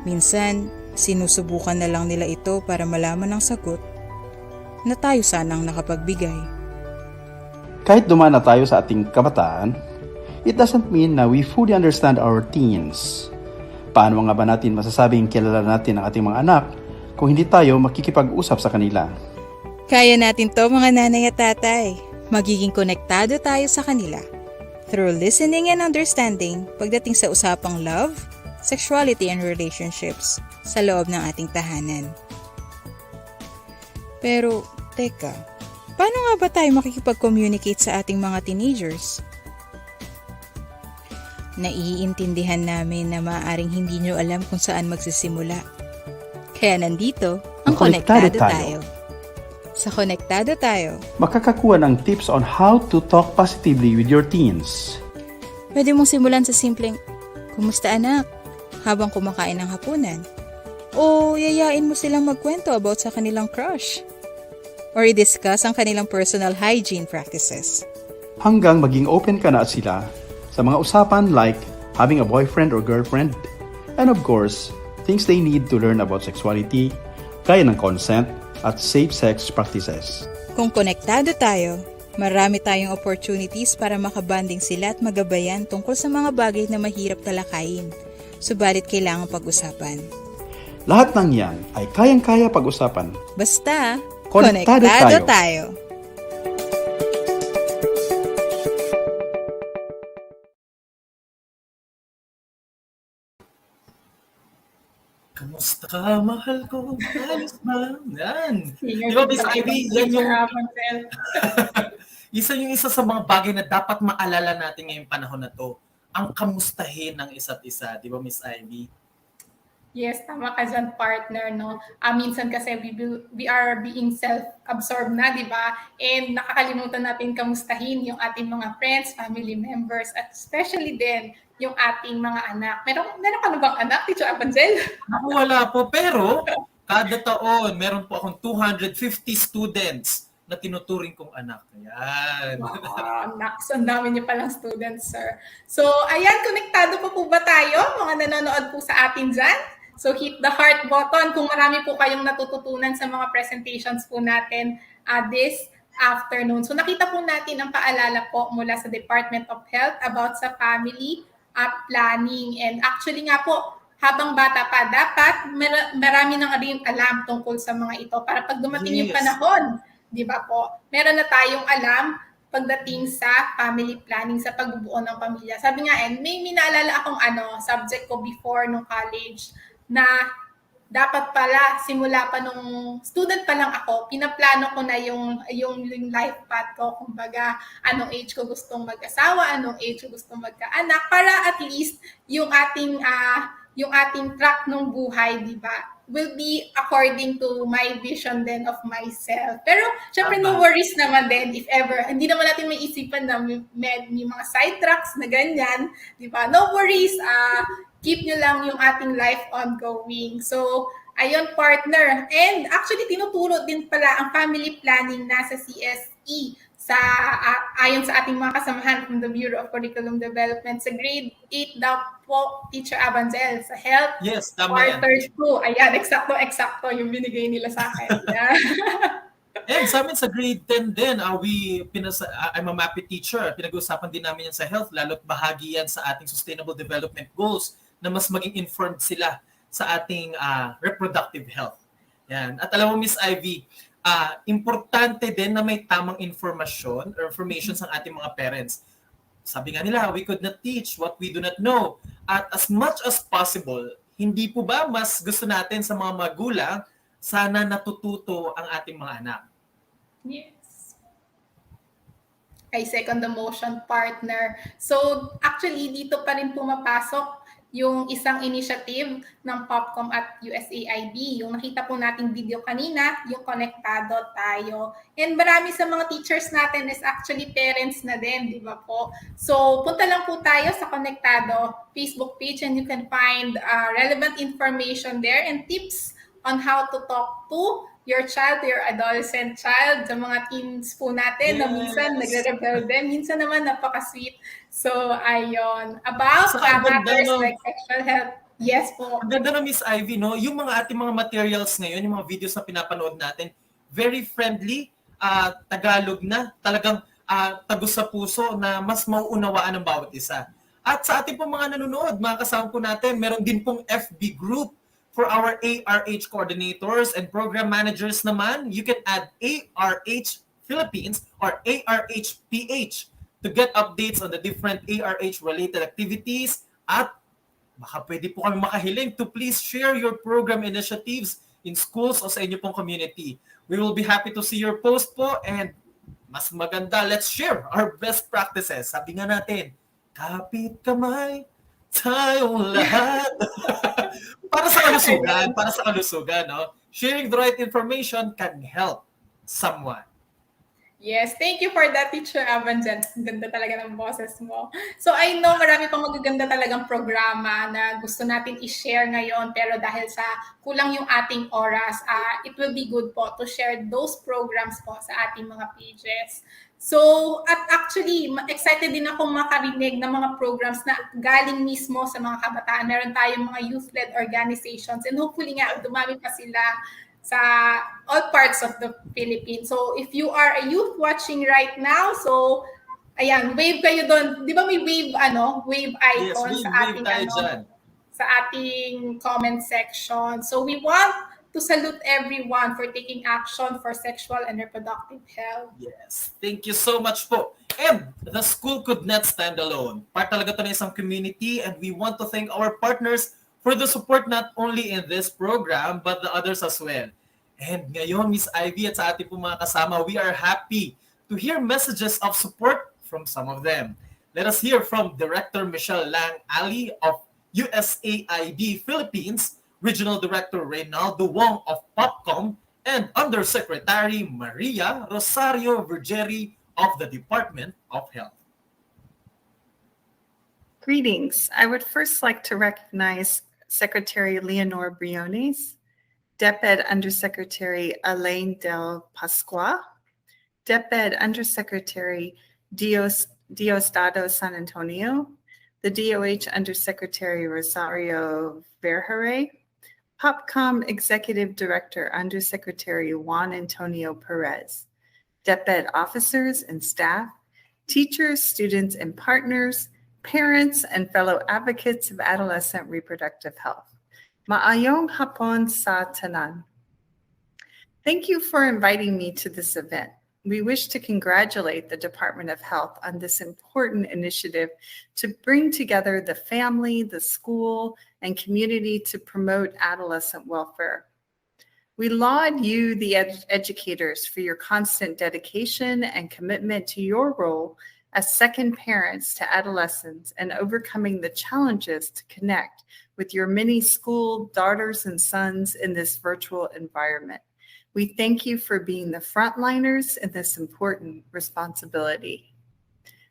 Minsan, sinusubukan na lang nila ito para malaman ang sagot na tayo sanang nakapagbigay. Kahit dumaan na tayo sa ating kabataan, it doesn't mean na we fully understand our teens. Paano nga ba natin masasabing kilala natin ang ating mga anak kung hindi tayo makikipag-usap sa kanila? Kaya natin to mga nanay at tatay. Magiging konektado tayo sa kanila through listening and understanding pagdating sa usapang love, sexuality and relationships sa loob ng ating tahanan. Pero, teka, paano nga ba tayo makikipag-communicate sa ating mga teenagers? Naiintindihan namin na maaaring hindi nyo alam kung saan magsisimula. Kaya nandito ang Konektado tayo. Sa Konektado tayo, makakakuha ng tips on how to talk positively with your teens. pwede mong simulan sa simpleng, "Kumusta anak?" habang kumakain ng hapunan. O yayain mo silang magkwento about sa kanilang crush. Or i-discuss ang kanilang personal hygiene practices. Hanggang maging open ka na at sila sa mga usapan like having a boyfriend or girlfriend. And of course, things they need to learn about sexuality, gaya ng consent at safe sex practices. Kung konektado tayo, marami tayong opportunities para makabanding sila at magabayan tungkol sa mga bagay na mahirap talakayin. Subalit kailangang pag-usapan. Lahat ng yan ay kayang-kaya pag-usapan. Basta, Konektado tayo. Kamusta ka, mahal ko? Ayos ba? Yan. Singer Di ba, Miss sa Ivy, yan yung isa sa mga bagay na dapat maalala natin ngayong panahon na to. Ang kamustahin ng isa't isa. Di ba, Miss Ivy? Yes, tama ka dyan, partner, no? Minsan kasi we are being self-absorbed na, di ba? And nakakalimutan natin kamustahin yung ating mga friends, family members, at especially din yung ating mga anak. Meron ka na bang anak, Teacher Abanjel? Ako wala po, pero kada taon, meron po akong 250 students na tinuturing kong anak. Ayan. Wow, naks, ang dami niyo palang students, sir. So, ayan, konektado po ba tayo? Mga nanonood po sa atin dyan? So, hit the heart button kung marami po kayong natututunan sa mga presentations po natin this afternoon. So, nakita po natin ang paalala po mula sa Department of Health about sa family planning. And actually nga po, habang bata pa, dapat marami nang rin alam tungkol sa mga ito para pag dumating yung panahon, di ba po, meron na tayong alam pagdating sa family planning, sa pagbubuo ng pamilya. Sabi nga, may naalala akong subject ko before nung college na dapat pala, simula pa nung student pa lang ako, pinaplano ko na yung life path ko. Kumbaga, anong age ko gustong mag-asawa, anong age ko gustong magkaanak, para at least yung ating track ng buhay, di ba, will be according to my vision then of myself. Pero, syempre, no worries naman din if ever. Hindi naman natin may isipan na may mga side tracks na ganyan, di ba? No worries. Keep nyo lang yung ating life ongoing. So, ayun, partner. And actually, tinuturo din pala ang family planning na sa CSE ayon sa ating mga kasamahan from the Bureau of Curriculum Development sa grade 8 daw po, Teacher Abanjel, sa health. Yes, tama yan. Quarter 2. Ayan, eksakto yung binigay nila sa akin. And sa amin sa grade 10 din, I'm a MAPI teacher. Pinag-uusapan din namin yan sa health, lalo't bahagi yan sa ating Sustainable Development Goals na mas maging informed sila sa ating reproductive health. Yan. At alam mo, Miss Ivy, importante din na may tamang information sa ating mga parents. Sabi nga nila, we could not teach what we do not know. At as much as possible, hindi po ba mas gusto natin sa mga magulang, sana natututo ang ating mga anak? Yes. I second the motion, partner. So, actually, dito pa rin pumapasok yung isang initiative ng POPCOM at USAID. Yung nakita po nating video kanina, yung konektado tayo. And marami sa mga teachers natin is actually parents na din, di ba po? So, punta lang po tayo sa konektado Facebook page and you can find relevant information there and tips on how to talk to your child, your adolescent child, sa mga teens po natin na minsan nagre-rebelde, minsan naman napaka-sweet. So, ayun. About matters like sexual health. Yes po. Ang ganda na, Miss Ivy, no? Yung mga ating mga materials ngayon, yung mga videos na pinapanood natin, very friendly, Tagalog na, talagang tagos sa puso na mas mauunawaan ng bawat isa. At sa ating pong mga nanonood, mga kasama po natin, meron din pong FB group for our ARH coordinators and program managers naman. You can add ARH Philippines or ARH PH to get updates on the different ARH-related activities. At baka pwede po kami makahiling to please share your program initiatives in schools o sa inyo pong community. We will be happy to see your post po, and mas maganda, let's share our best practices. Sabi nga natin, Kapit kamay, tayong lahat. Para sa kalusugan, no? Sharing the right information can help someone. Yes, thank you for that, Teacher Avanjan. Ang ganda talaga ng boses mo. So I know marami pang magaganda talagang programa na gusto natin i-share ngayon, pero dahil sa kulang yung ating oras, it will be good po to share those programs po sa ating mga pages. So, at actually, excited din akong makarinig ng mga programs na galing mismo sa mga kabataan. Meron tayong mga youth-led organizations and hopefully nga, dumami pa sila sa all parts of the Philippines. So if you are a youth watching right now, so ayan, wave kayo doon. Di ba may wave wave icon Yes, sa ating sa ating comment section. So we want to salute everyone for taking action for sexual and reproductive health. Yes, thank you so much po. And the school could not stand alone. Part talaga to ng isang community, and we want to thank our partners for the support not only in this program, but the others as well. And ngayon, Miss Ivy at sa ating po mga kasama, we are happy to hear messages of support from some of them. Let us hear from Director Michelle Lang Ali of USAID Philippines, Regional Director Reynaldo Wong of POPCOM, and Undersecretary Maria Rosario Vergeri of the Department of Health. Greetings. I would first like to recognize Secretary Leonor Briones, DepEd Undersecretary Alain Del Pasqua, DepEd Undersecretary Diosdado San Antonio, the DOH Undersecretary Rosario Vergere, POPCOM Executive Director Undersecretary Juan Antonio Perez, DepEd officers and staff, teachers, students, and partners, parents, and fellow advocates of adolescent reproductive health. Maayong hapon sa tanan. Thank you for inviting me to this event. We wish to congratulate the Department of Health on this important initiative to bring together the family, the school, and community to promote adolescent welfare. We laud you, the educators, for your constant dedication and commitment to your role as second parents to adolescents and overcoming the challenges to connect with your many school daughters and sons in this virtual environment. We thank you for being the frontliners in this important responsibility.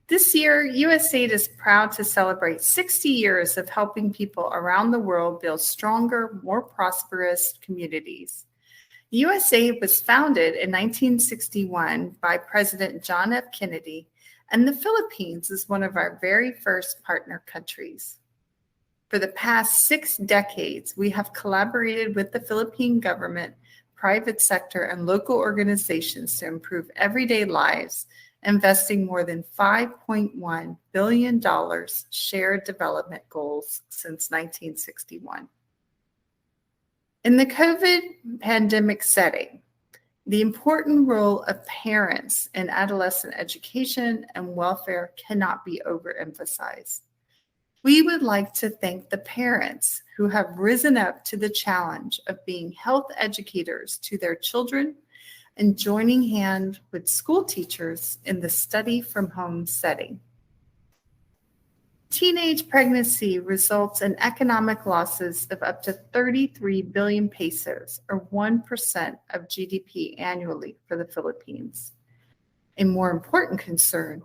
This year, USAID is proud to celebrate 60 years of helping people around the world build stronger, more prosperous communities. USAID was founded in 1961 by President John F. Kennedy, and the Philippines is one of our very first partner countries. For the past 6 decades, we have collaborated with the Philippine government, private sector, and local organizations to improve everyday lives, investing more than $5.1 billion shared development goals since 1961. In the COVID pandemic setting, the important role of parents in adolescent education and welfare cannot be overemphasized. We would like to thank the parents who have risen up to the challenge of being health educators to their children and joining hands with school teachers in the study from home setting. Teenage pregnancy results in economic losses of up to 33 billion pesos, or 1% of GDP annually for the Philippines. A more important concern,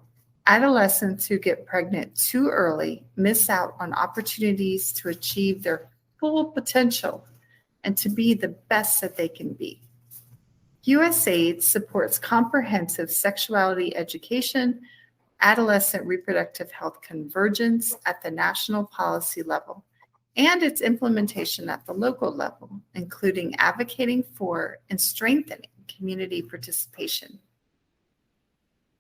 adolescents who get pregnant too early miss out on opportunities to achieve their full potential and to be the best that they can be. USAID supports comprehensive sexuality education, adolescent reproductive health convergence at the national policy level, and its implementation at the local level, including advocating for and strengthening community participation.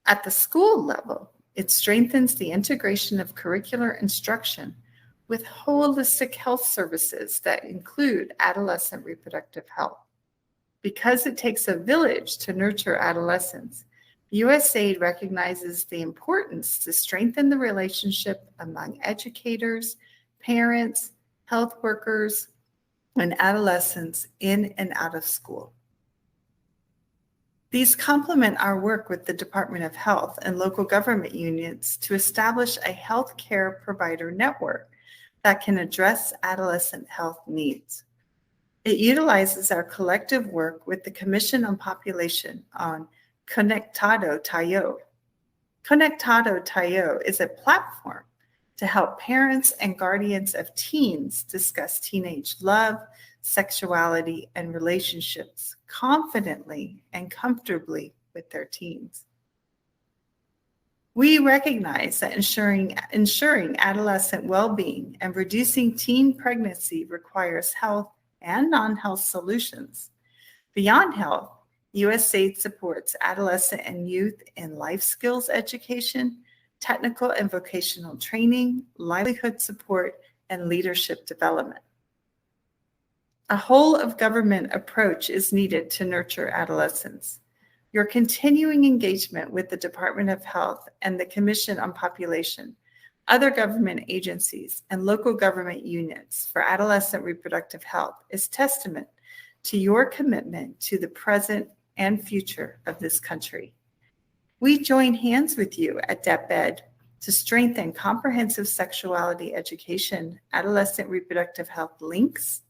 At the school level, it strengthens the integration of curricular instruction with holistic health services that include adolescent reproductive health. Because it takes a village to nurture adolescents, USAID recognizes the importance to strengthen the relationship among educators, parents, health workers, and adolescents in and out of school. These complement our work with the Department of Health and local government units to establish a healthcare provider network that can address adolescent health needs. It utilizes our collective work with the Commission on Population on Conectado Tayo. Conectado Tayo is a platform to help parents and guardians of teens discuss teenage love, sexuality, and relationships confidently and comfortably with their teens. We recognize that ensuring adolescent well-being and reducing teen pregnancy requires health and non-health solutions. Beyond health, USAID supports adolescent and youth in life skills education, technical and vocational training, livelihood support, and leadership development. A whole-of-government approach is needed to nurture adolescents. Your continuing engagement with the Department of Health and the Commission on Population, other government agencies, and local government units for adolescent reproductive health is testament to your commitment to the present and future of this country. We join hands with you at DepEd to strengthen comprehensive sexuality education, adolescent reproductive health links,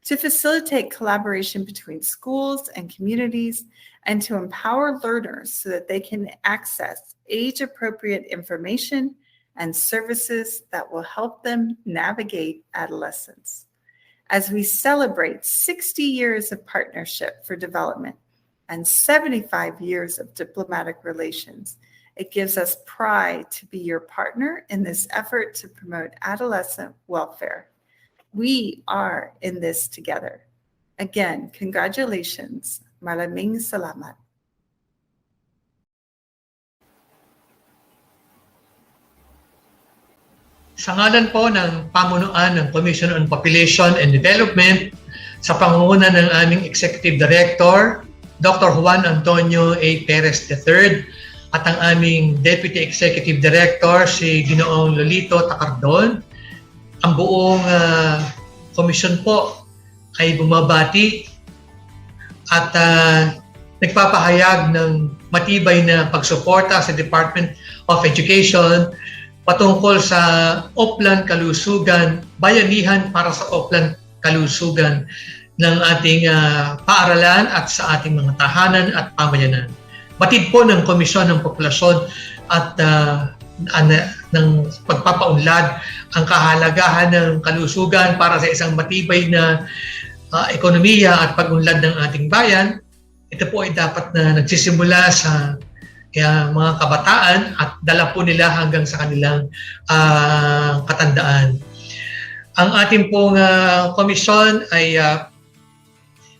to facilitate collaboration between schools and communities, and to empower learners so that they can access age-appropriate information and services that will help them navigate adolescence. As we celebrate 60 years of partnership for development and 75 years of diplomatic relations, it gives us pride to be your partner in this effort to promote adolescent welfare. We are in this together. Again, congratulations. Maraming salamat. Sa ngalan po ng pamunuan ng Commission on Population and Development, sa pangunguna ng aming Executive Director, Dr. Juan Antonio A. Perez III, at ang aming Deputy Executive Director, si Ginoong Lolito Tacardon, ang buong komisyon po ay bumabati at nagpapahayag ng matibay na pagsuporta sa Department of Education patungkol sa Oplan Kalusugan, bayanihan para sa Oplan Kalusugan ng ating paaralan at sa ating mga tahanan at pamayanan. Batid po ng Komisyon ng Populasyon at ng pagpapaunlad ang kahalagahan ng kalusugan para sa isang matibay na ekonomiya at pag-unlad ng ating bayan. Ito po ay dapat na nagsisimula sa mga kabataan at dala po nila hanggang sa kanilang katandaan. Ang ating pong komisyon ay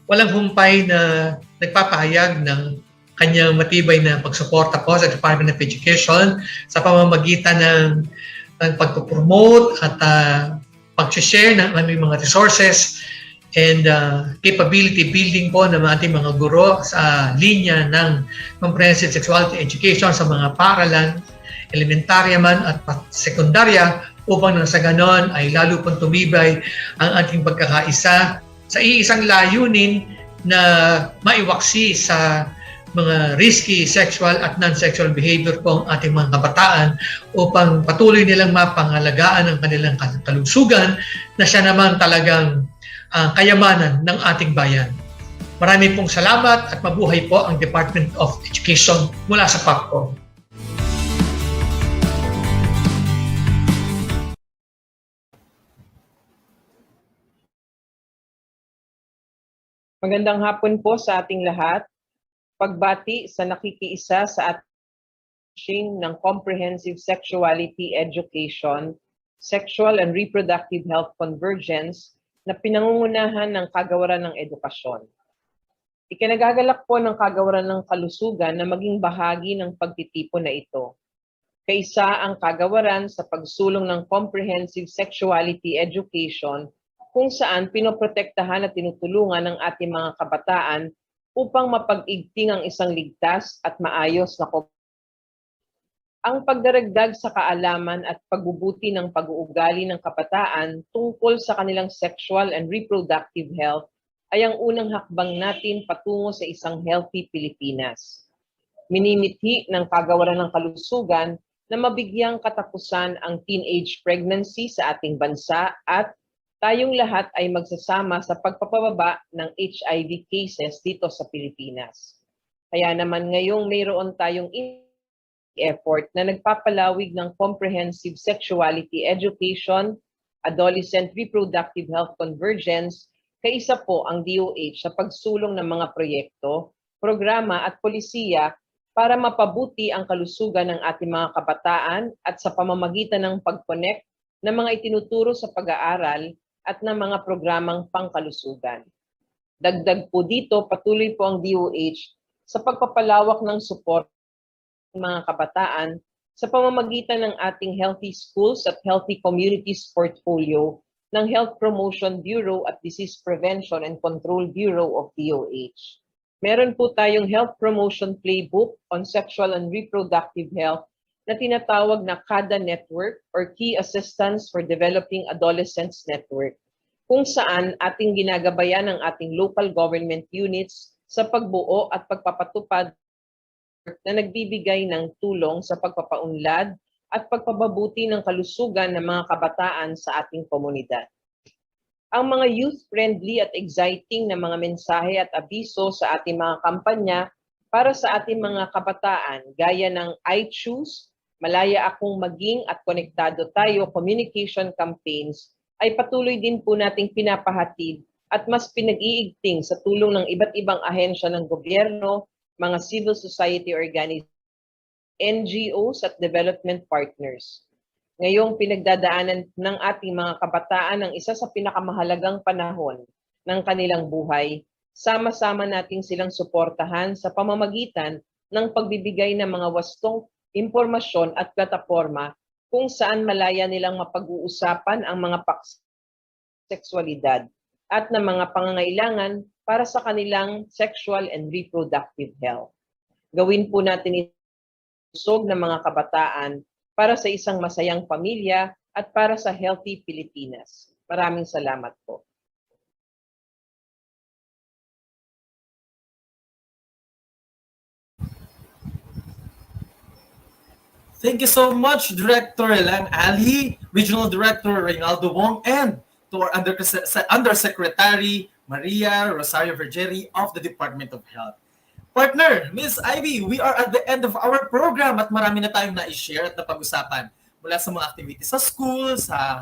walang humpay na nagpapahayag ng kanyang matibay na pagsuporta po sa Department of Education sa pamamagitan ng pagpo-promote at pag-share ng aming mga resources and capability building po ng ating mga guro sa linya ng comprehensive sexuality education sa mga paaralan, elementarya man at sekundarya, upang sa ganon ay lalo pong tumibay ang ating pagkakaisa sa iisang layunin na maiwaksi sa mga risky sexual at non-sexual behavior po ang ating mga kabataan upang patuloy nilang mapangalagaan ang kanilang kalusugan na siya naman talagang kayamanan ng ating bayan. Marami pong salamat at mabuhay po ang Department of Education mula sa PAPCOM. Magandang hapon po sa ating lahat. Pagbati sa nakikiisa sa ating ng Comprehensive Sexuality Education, Sexual and Reproductive Health Convergence na pinangungunahan ng Kagawaran ng Edukasyon. Ikinagagalak po ng Kagawaran ng Kalusugan na maging bahagi ng pagtitipon na ito. Kaisa ang kagawaran sa pagsulong ng Comprehensive Sexuality Education kung saan pinoprotektahan at tinutulungan ng ating mga kabataan upang mapag-igting ang isang ligtas at maayos na ang pagdaragdag sa kaalaman at pagbubuti ng pag-uugali ng kabataan tungkol sa kanilang sexual and reproductive health ay ang unang hakbang natin patungo sa isang healthy Pilipinas. Minimithi ng Kagawaran ng Kalusugan na mabigyang katapusan ang teenage pregnancy sa ating bansa at tayong lahat ay magsasama sa pagpapababa ng HIV cases dito sa Pilipinas. Kaya naman ngayong mayroon tayong effort na nagpapalawig ng comprehensive sexuality education, adolescent reproductive health convergence, kaisa po ang DOH sa pagsulong ng mga proyekto, programa at polisiya para mapabuti ang kalusugan ng ating mga kabataan at sa pamamagitan ng pag-connect ng mga itinuturo sa pag-aaral at ng mga programang pangkalusugan. Dagdag po dito, patuloy po ang DOH sa pagpapalawak ng support ng mga kabataan sa pamamagitan ng ating Healthy Schools at Healthy Communities portfolio ng Health Promotion Bureau at Disease Prevention and Control Bureau of DOH. Meron po tayong Health Promotion Playbook on Sexual and Reproductive Health na tinatawag na KADA Network or Key Assistance for Developing Adolescents Network, kung saan ating ginagabayan ang ating local government units sa pagbuo at pagpapatupad na nagbibigay ng tulong sa pagpapaunlad at pagpapabuti ng kalusugan ng mga kabataan sa ating komunidad. Ang mga youth-friendly at exciting na mga mensahe at abiso sa ating mga kampanya para sa ating mga kabataan gaya ng I Choose, Malaya Akong Maging at Konektado Tayo communication campaigns ay patuloy din po nating pinapahatid at mas pinag-iigting sa tulong ng iba't ibang ahensya ng gobyerno, mga civil society organizations, NGOs at development partners. Ngayong pinagdadaanan ng ating mga kabataan ang isa sa pinakamahalagang panahon ng kanilang buhay, sama-sama nating silang suportahan sa pamamagitan ng pagbibigay ng mga wastong impormasyon at plataforma kung saan malaya nilang mapag-uusapan ang mga sexualidad at ng mga pangangailangan para sa kanilang sexual and reproductive health. Gawin po natin ito ng mga kabataan para sa isang masayang pamilya at para sa healthy Pilipinas. Maraming salamat po. Thank you so much, Director Lang Ali, Regional Director Reynaldo Wong, and to our Undersecretary Maria Rosario Vergeri of the Department of Health. Partner, Ms. Ivy, we are at the end of our program at marami na tayong na-share at napag-usapan mula sa mga activities sa school,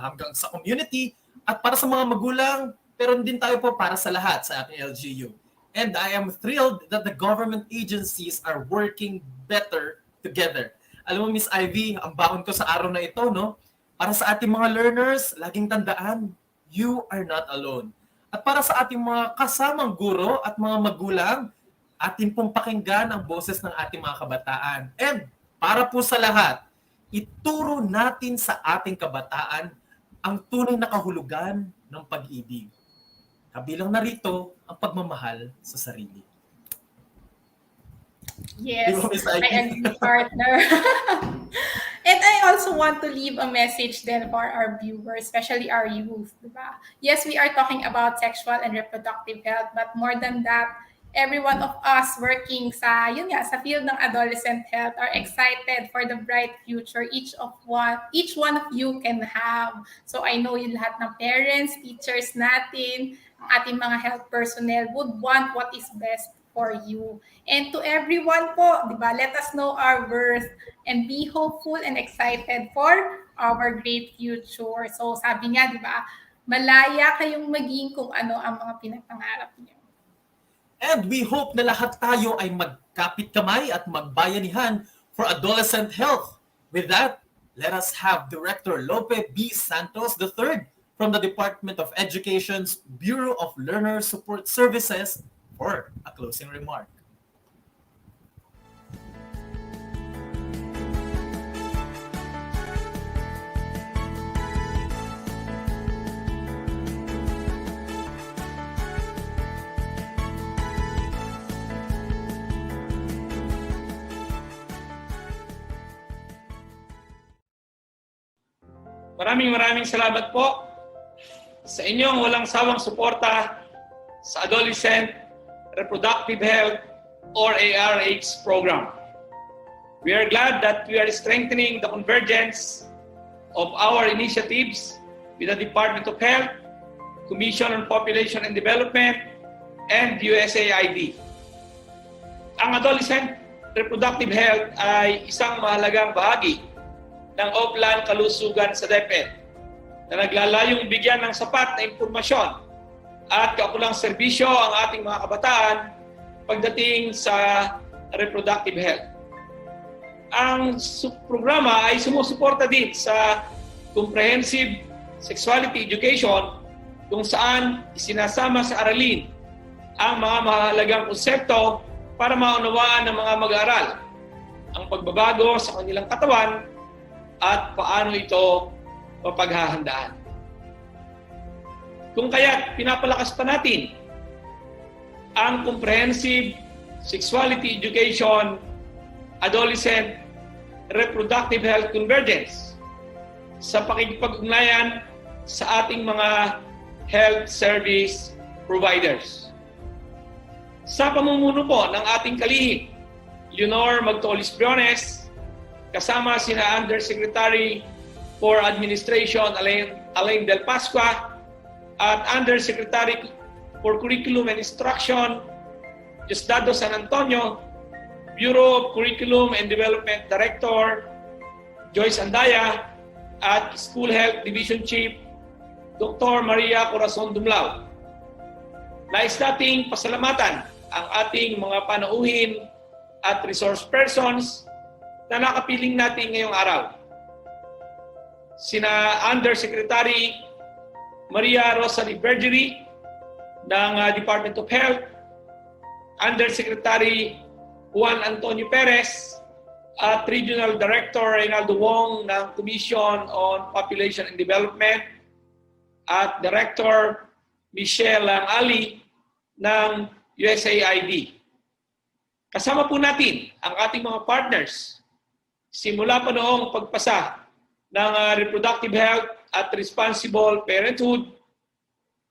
hanggang sa community, at para sa mga magulang, pero din tayo po para sa lahat sa ating LGU. And I am thrilled that the government agencies are working better together. Alam mo, Ms. Ivy, ang baon ko sa araw na ito, no? Para sa ating mga learners, laging tandaan, you are not alone. At para sa ating mga kasamang guro at mga magulang, atin pong pakinggan ang boses ng ating mga kabataan. And para po sa lahat, ituro natin sa ating kabataan ang tunay na kahulugan ng pag-ibig. Kabilang narito ang pagmamahal sa sarili. Yes, I agree, partner. And I also want to leave a message then for our viewers, especially our youth. Diba? Yes, we are talking about sexual and reproductive health, but more than that, every one of us working sa field ng adolescent health are excited for the bright future each one of you can have. So I know yung lahat ng parents, teachers natin, ating mga health personnel would want what is best for you. And to everyone po, diba, let us know our worth and be hopeful and excited for our great future. So sabi nga, diba, malaya kayong maging kung ano ang mga pinapangarap niyo. And we hope na lahat tayo ay magkapit kamay at magbayanihan for adolescent health. With that, let us have Director Lope B. Santos III from the Department of Education's Bureau of Learner Support Services for a closing remark. Maraming salamat po sa inyong walang sawang suporta sa Adolescent Reproductive Health or ARH program. We are glad that we are strengthening the convergence of our initiatives with the Department of Health, Commission on Population and Development, and USAID. Ang Adolescent Reproductive Health ay isang mahalagang bahagi ng offline kalusugan sa DepEd na naglalayong bigyan ng sapat na impormasyon at kaukulang serbisyo ang ating mga kabataan pagdating sa reproductive health. Ang programa ay sumusuporta din sa comprehensive sexuality education kung saan isinasama sa aralin ang mga mahalagang konsepto para maunawaan ng mga mag-aaral ang pagbabago sa kanilang katawan at paano ito mapaghahandaan. Kung kaya't pinapalakas pa natin ang comprehensive sexuality education, adolescent reproductive health convergence sa pakikipag-ugnayan sa ating mga health service providers. Sa pamumuno po ng ating kalihim, Leonor Magtolis-Briones, kasama sina Undersecretary for Administration Alain Del Pascua at Undersecretary for Curriculum and Instruction Diosdado San Antonio, Bureau of Curriculum and Development Director Joyce Andaya at School Health Division Chief Dr. Maria Corazon Dumlao. Nais nating pasalamatan ang ating mga panauhin at resource persons na nakapiling natin ngayong araw. Sina Undersecretary Maria Rosalie Bergery ng Department of Health, Undersecretary Juan Antonio Perez at Regional Director Reynaldo Wong ng Commission on Population and Development at Director Michelle Ali ng USAID. Kasama po natin ang ating mga partners simula pa noong pagpasa ng reproductive health at responsible parenthood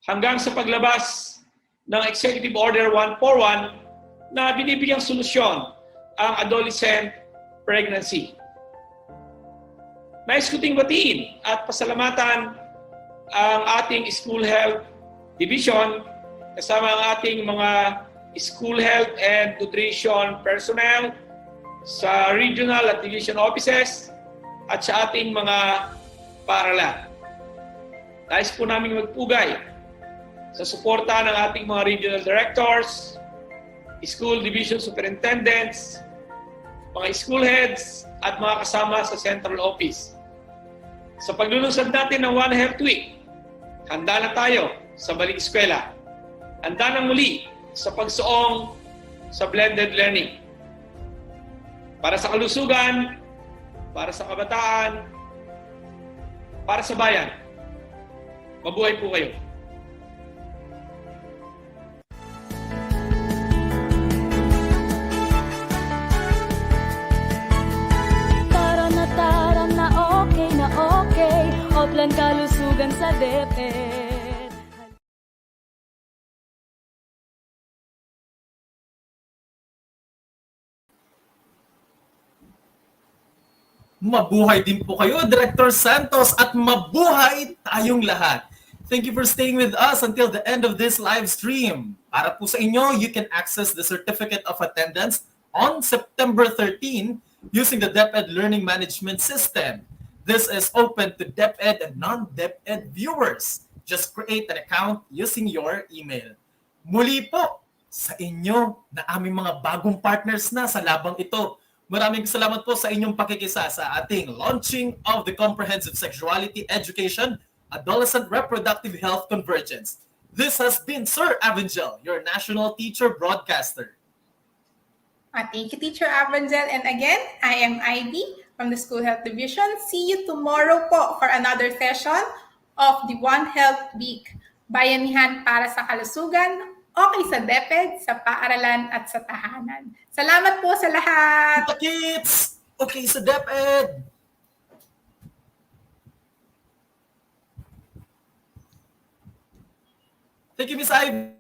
hanggang sa paglabas ng Executive Order 141 na binibigyang solusyon ang adolescent pregnancy. Nais ko ting batiin at pasalamatan ang ating School Health Division kasama ang ating mga school health and nutrition personnel sa regional at division offices at sa ating mga paaralan. Nais po namin magpugay sa suporta ng ating mga regional directors, school division superintendents, mga school heads at mga kasama sa central office. Sa paglulunsad natin ng One Health Week, handa na tayo sa balik eskwela. Handa na muli sa pagsuong sa blended learning. Para sa kalusugan, para sa kabataan, para sa bayan. Mabuhay po kayo. Tara na okay, Oplan kalusugan sa DepEd. Mabuhay din po kayo, Director Santos, at mabuhay tayong lahat. Thank you for staying with us until the end of this live stream. Para po sa inyo, you can access the Certificate of Attendance on September 13 using the DepEd Learning Management System. This is open to DepEd and non-DepEd viewers. Just create an account using your email. Muli po sa inyo na aming mga bagong partners na sa labang ito. Maraming salamat po sa inyong pakikisa sa ating launching of the Comprehensive Sexuality Education, Adolescent Reproductive Health Convergence. This has been Sir Avangel, your national teacher broadcaster. Thank you, Teacher Avangel. And again, I am Ivy from the School Health Division. See you tomorrow po for another session of the One Health Week. Bayanihan para sa kalusugan, okay sa DepEd, sa paaralan at sa tahanan. Salamat po sa lahat! Kita kids! Okay sa DepEd! Thank you, Miss Ivy!